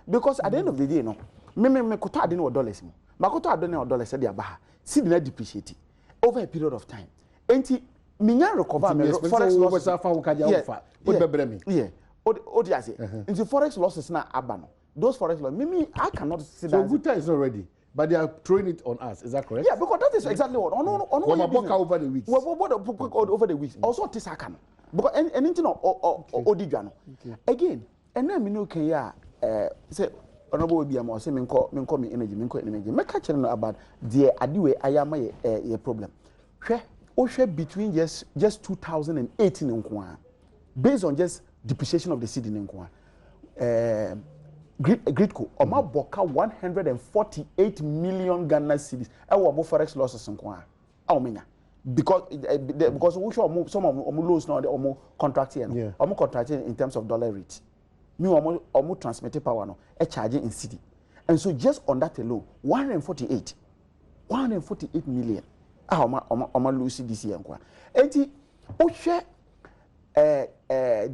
because at the end of the day, no, me kota adeno dollars. Ma kota adeno dollars said ya baha. See the depreciate over a period of time. Enti minya recover me forex losses. Yeah. Odiase. Into forex losses na abano. Those forex losses. I cannot see that. So Guta is not ready. But they are throwing it on us. Is that correct? Yeah, because that is exactly what. Over the weeks. Over the weeks. Also, Tisakano. Because anything Odigano. Again, and then we know Kenya say honorable be a more say minko energy. Make catch about the adiwe ayama a problem. Share between just 2018 and based on just depreciation of the cedi in Gridco, Oma Boka 148 million Ghana cedis. I will move forex losses in Kwa. Because we show some of lose now the contract here. Contracting in terms of dollar rate. Me omo transmitted power no a charging in cedi. And so just on that alone, 148 million. Oma lose this year. Enti o share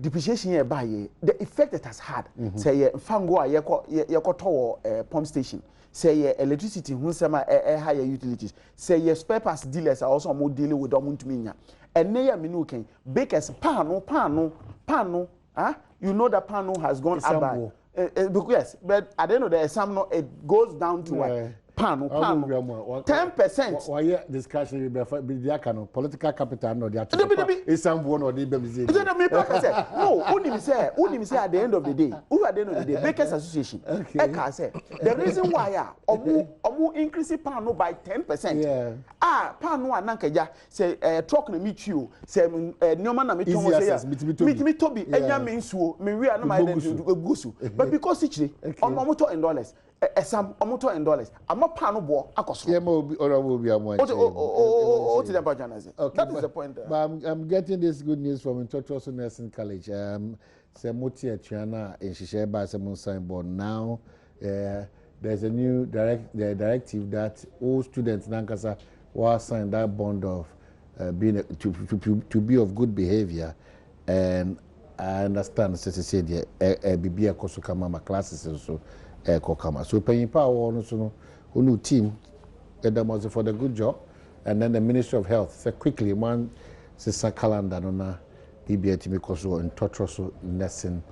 depreciation here by the effect it has had. Say fango a pump station. Say electricity higher utilities. Say spare parts dealers are also more dealing with them to me. And near Minuken bakers pano. You know that pano has gone up by yes, but at the end of the day, it goes down to what Pan 10%. Why discussion with the political capital no they are it's some one or the no, only say at the end of the day, who at the end of the day, Bakers Association. Okay. Say the reason why omu increase pan no by 10%. Yeah. Pan no anankaja say truck na meet you say nyoma na meet you say meet tobi enya me nsuo me wi na my go so. But because ichire omo to $1. Some omoto $1. I'm not pan bo akoso. Yeah, will be a more. That is the point. But I'm getting this good news from Ntotoso Nursing College. Semuti Etiana in Shisheba Semon signboard now. There's a new directive that all students Nankasa will sign that bond of being to be of good behavior, and I understand the BBA Kosukama my classes also. So paying power also no team that for the good job, and then the Ministry of Health said quickly one sister calendar on BBA team because in Totroso Nursing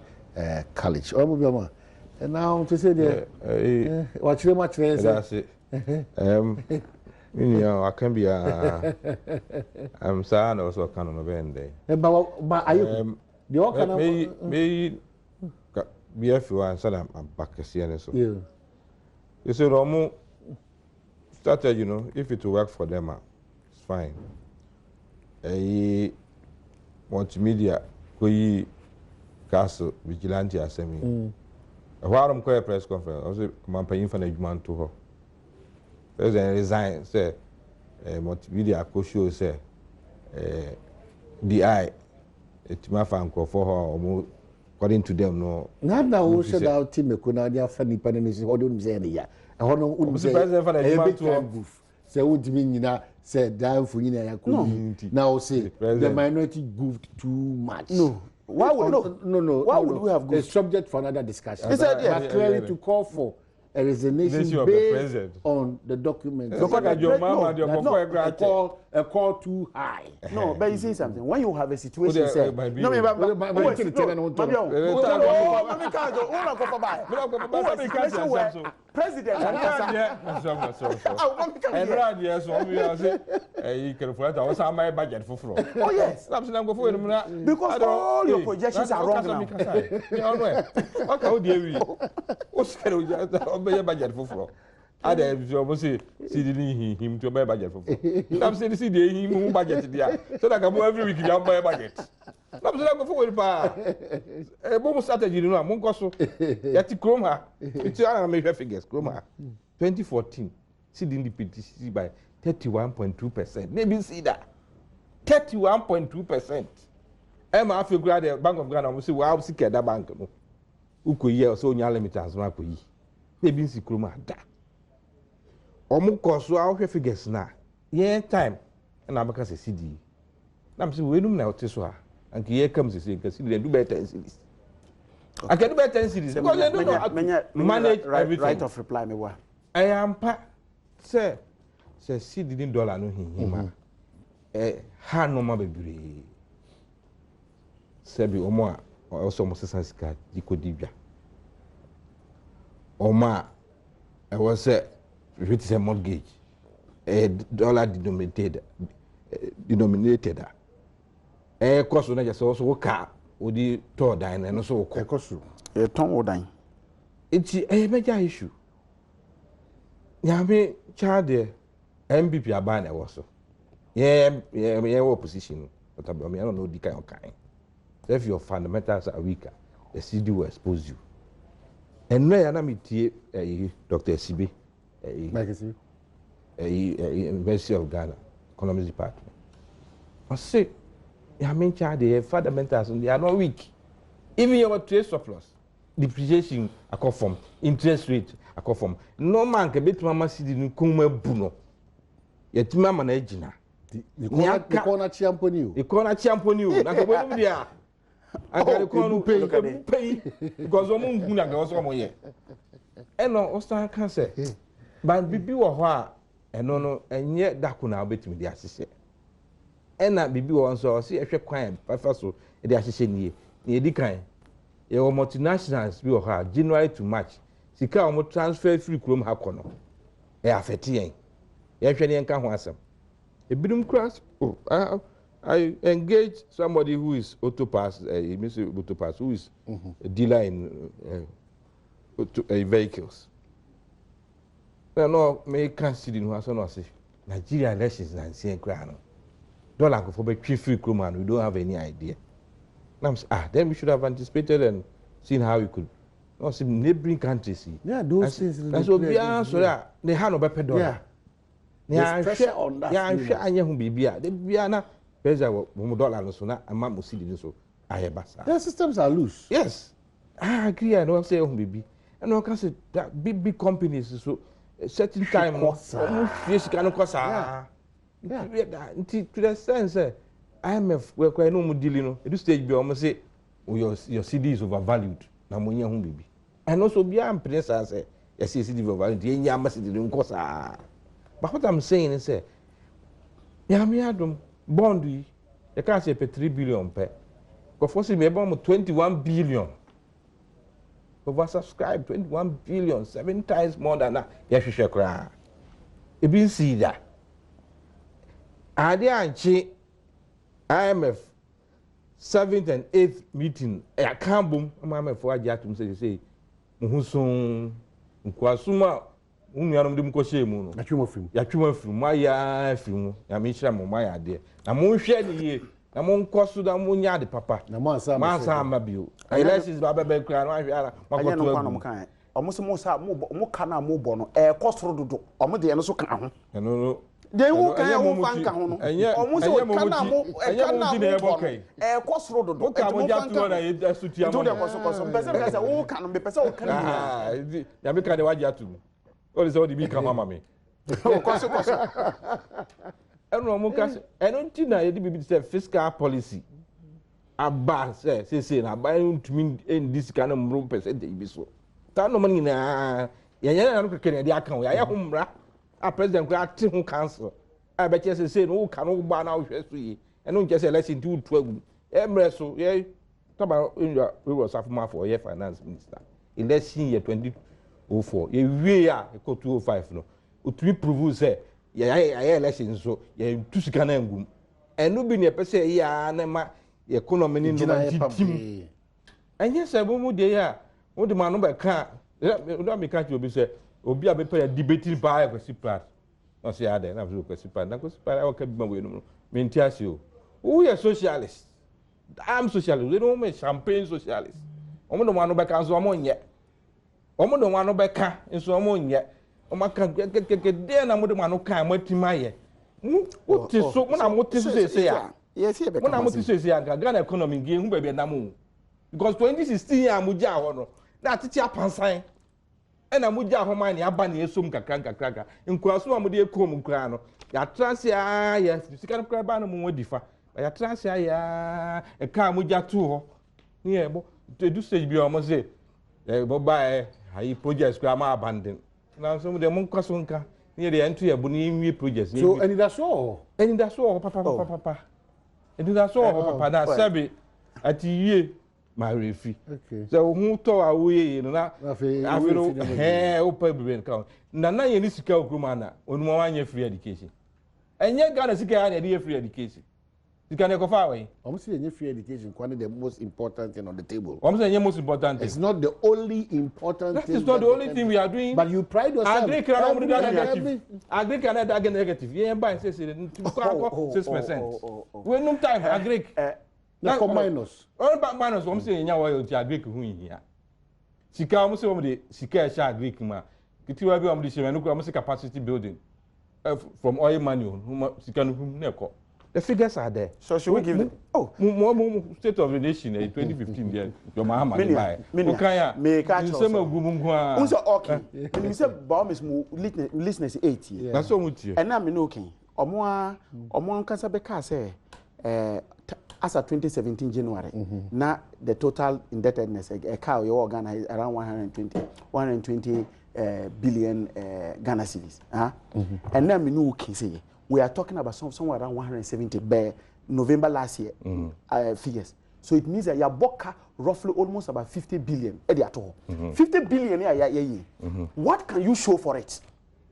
College. And now to say the watch very much that's it. You know, I can be I'm sad also kind of event there. But are you the all kind of me BF and said I'm back here so. Yeah. You said Romo started, you know, if it will work for them, it's fine. Multimedia, Koyi Castle, Vigilante Assembly. While I'm going to press conference, I was campaigning for the man to her. President resigned, say, multimedia co-show, say, DI, it's my fan for her or according to them, no. Now who said our team could not have funny pennies or don't say any ya. I don't say say what mean you said down for you now say the minority goofed too much. No. Why would no? Why would we have goofed? A subject for another discussion. But clearly to call for a resignation based on the document. A call too high. No, but you say something. When you have a situation, say, no, president. Oh yes. Because all your projections are wrong now. Budget for other almost say him to buy budget for. I'm saying see him budget there. So that I can every week you buy budget. I'm saying go forward pa. Boom strategy no am go so. Yati kroma. It's I make figures kroma. 2014 see the PTC by 31.2%. Maybe see that. 31.2%. Am I feel glad the Bank of Ghana will say well see that bank no. Ukoyi so nya limit as ma koyi. Maybe see kroma da. Omu koso a hwe figures na. Yen time na abaka se CD. Na mse we num na oteso a. Anke ye kam se nka CD do better 10 series. I can do better 10 series because they do manage everything. Right of reply me wa. I am pa say CD in dollar no hima. Ha no ma bebre. Sebi omo a also mo sesasika dikodibia. Oma I was say it is a mortgage dollar denominated cost na just also ka odi to dan na no so ko cost ton odan enti major issue nyame child MPP aba na wo so yeah opposition but I don't know the kind of kind. If your fundamentals are weaker the CD will expose you. And no yana metie Dr. Sibe University of Ghana Economics Department. I say I mean the fundamentals they are not weak. Even your trade surplus, depreciation I call from interest rate I call from no man can bet mama see the kuma buno. Yet mama na ejina. The corner champion you. The corner champion you. Na ko bo dia. I got to pay because I'm going to go somewhere. And no, Ostan can say, but Bibi wa and no, and yet that could now be to me the assistant. And that Bibi was so see a crime, first of the assistant near the kind. Your multinationals be or January to March. She can't transfer free Chrome Hakono. affecting yɛhwɛ nka ho asɛm ebidum class I engage somebody who is autopass who is a dealer in vehicles no me can see the no so no say Nigeria elections na nsie kra no dollar go for be free man we don't have any idea now then we should have anticipated and seen how we could no see neighboring countries yeah those things and so bia so that they hand over dollar yeah pressure on that yeah anya hu bibia de bia na pressure wo dollar no so na ama mo see the so ayebasa their systems are loose. Yes, I agree. I know say hu bibi and no can say that big companies so a certain time no yes can cause to the sense IMF we kwa no mu deal no at this stage be almost say your CD is overvalued na mo nya hu bibi and also be am prince say your CD is overvalued ye nya am CD no cause but what I'm saying is say ya me Adom bond yi you can say per 3 billion per go for say me about 21 billion oversubscribed 21 billion 7 times more than that yahwehwe kra e bin see that ade anchi IMF 7th and 8th meeting e kan bom IMF agi atum say muhusun nkwasuma unuanom dem ko hyemu no yatwuma firim aya firim ya me hira mo maya de na mo hwe ni ye na mo nkoso da mo nya de papa na mo ansa ma bio elections ba be kra no ahwe ara makoto no kan omo mo kana mo bo no e kosoro dodo omo de no so kan ho no de wu kan ya wo fan kan ho no omo so kana mo e kosoro dodo e mo ja tu na e sutia mo do de koso pese wo kan no pese wo kan ni ya me kan de wa ja tu all is all the big mama me koso eno mo kasi eno ntina ye di bibi say fiscal policy aba say na aba ntumi this kind of mro percentage bi so ta no money na ya na no kekere dey account ya ho mra a president ko ate ho council a be che say no ka no gba na wo hwe so yi eno nche say election ti utu agu emre so ye taba we was afuma for ye finance minister election year 2004 ye wie a e ko 205 no utumi prove say ya election so ya tusika na ngum enu bi ne pese ya na ma economy ni no tim enye se bo mu de ya wo de ma no be ka do me ka ti obi se obi a be pe debating by kwesi plat no se ade na so kwesi plat na kwesi plat o ka bi ma we no me ntiase o who is socialist I'm socialist we don't make champagne socialist omo do ma no be ka so omo nye omo do ma no be ka so omo nye omaka de na mo de manu kan matimaye wo ti so mo na mo ti so say ya yes e be mo na mo ti so say ya Ghana economy ge hu bebe na mo because 2016 ya mo ja ho no na titi apansan e na mo ja ho man ya ba na esom kakra nkuraso ma mo de ekom nkura no ya trans ya ya sika nkura ba na mo difa ya trans ya e ka mo ja to ho ni e bo do stage bi o mo say e bo ba ayi projects kura ma abandon na so de mon kwaso nka ni de entu ya bu ni nwi projects so eni da so papa eni da so papa na sabe ati yie ma refi okay so hu to awoye na afero o pa bibe nka na ye ni sika okruma na onuma wanye free education enye Ghana sika ya na de free education sika ne ko fa we almost enye free education kwani the most important thing on the table almost enye most important thing it's not the only important thing that is not the only thing we are doing but you pride yourself agree can that negative yeah buy say 6% we no time agree na come minus all back minus we say nya wa ti agree hu hia sika we say we de sika sha agree ma kitiwa bi we de sheme no ko we say capacity building from oil manual sika no hu na ko the figures are there. So should we give them? Oh, more State of the Nation in 2015 there. Your Mahama buy. Okaya. Me catch us. Some gumungwa. Unso okay. Me say Badwam is mo listeners 8 years. That's so much. And na me no okay. Omo kansa be ka say as of 2017 January. Na the total indebtedness a cow your Ghana is around 120 billion Ghana cedis. And na me no okay say we are talking about somewhere around 170 by November last year figures. So it means that your boka roughly almost about 50 billion. 50 billion, yeah. What can you show for it?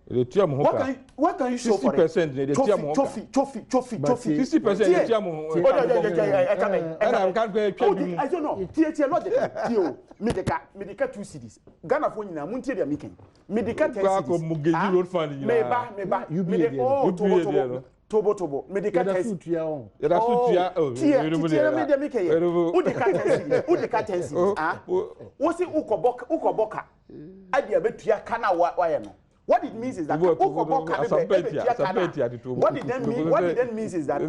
The team what can you show for it? 60% the team Trophy. 60% the team I don't know. Tia logic. Tio, medica 2 cities. Ghana for you now, Muntia the making. Medica 10 cities. Road fund. Meba. You be Tobo. Medica 10 cities. Tia 10 cities. Ah, what's it Ukoboka? I be a bit ya kana wayano. What it means is that what did that mean is that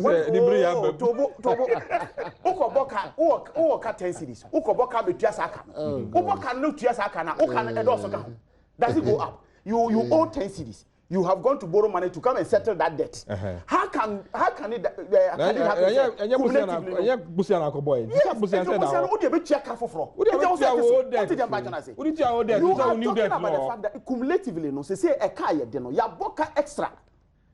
Ukoboka 10 cities. Ukoboka betua saka. Ukoboka no tua saka na uka edoso ka. Does it go up? You own 10 cities. You have gone to borrow money to come and settle that debt. How can it happen? Cumulatively, no, say a car, Yaboka extra.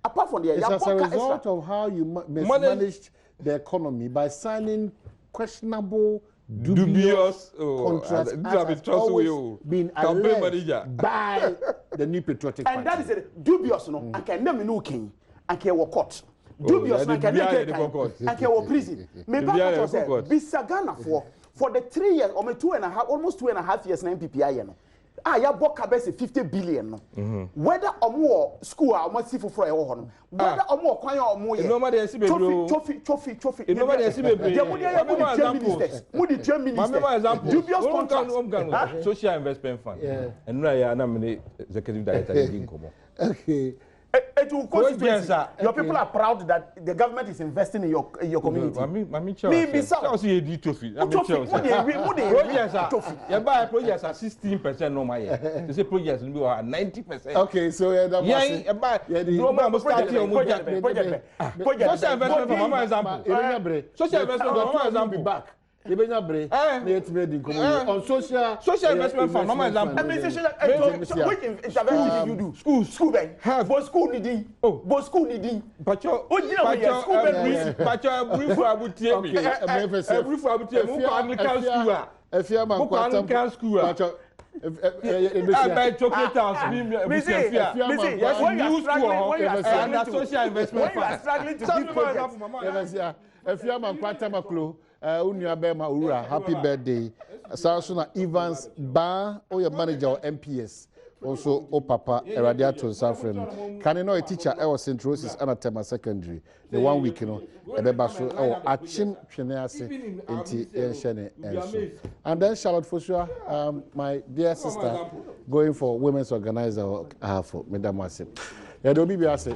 Apart from the it's as a result of how you mismanaged the economy by signing questionable, dubious contracts as always been alleged by the New Patriotic Party. And that is it. Dubious, no. I can never know king. I can work court. Dubious, I can never I can work prison. Maybe I say, Bisagana for the 3 years or almost 2.5 years na MPPI, you know. Ya boka bese 50 billion no. Whether more school or more for whether more kwan or more trophy nobody see me dubious contracts social investment fund and no ya na me executive director dey nkomo. Okay. Your people are proud that the government is investing in your community. Me see a trophy. Projects are 16% no my. They say projects will be 90%. Okay, so that social investment for mama example. Social investment for mama example back. On social investment fund, normal example. Which intervention you do? School bank. But school needing. But school needing. But your brief about Anglican school. If you are Anglican school. I buy chocolate house. Social investment fund. Struggling to keep projects. If you are Unia Bema Ura, happy birthday. Sarasuna Evans Ba, or your manager or MPS. Also, O Papa, Eradiato Safran. Can you know a teacher? I was St. Rose's Anatema Secondary. The 1 week, you know, a bebaso or Achim Chenease into Enshene and so. And then Charlotte Foshua, my dear sister, going for women's organizer for Madame Wasim. Yeah, don't be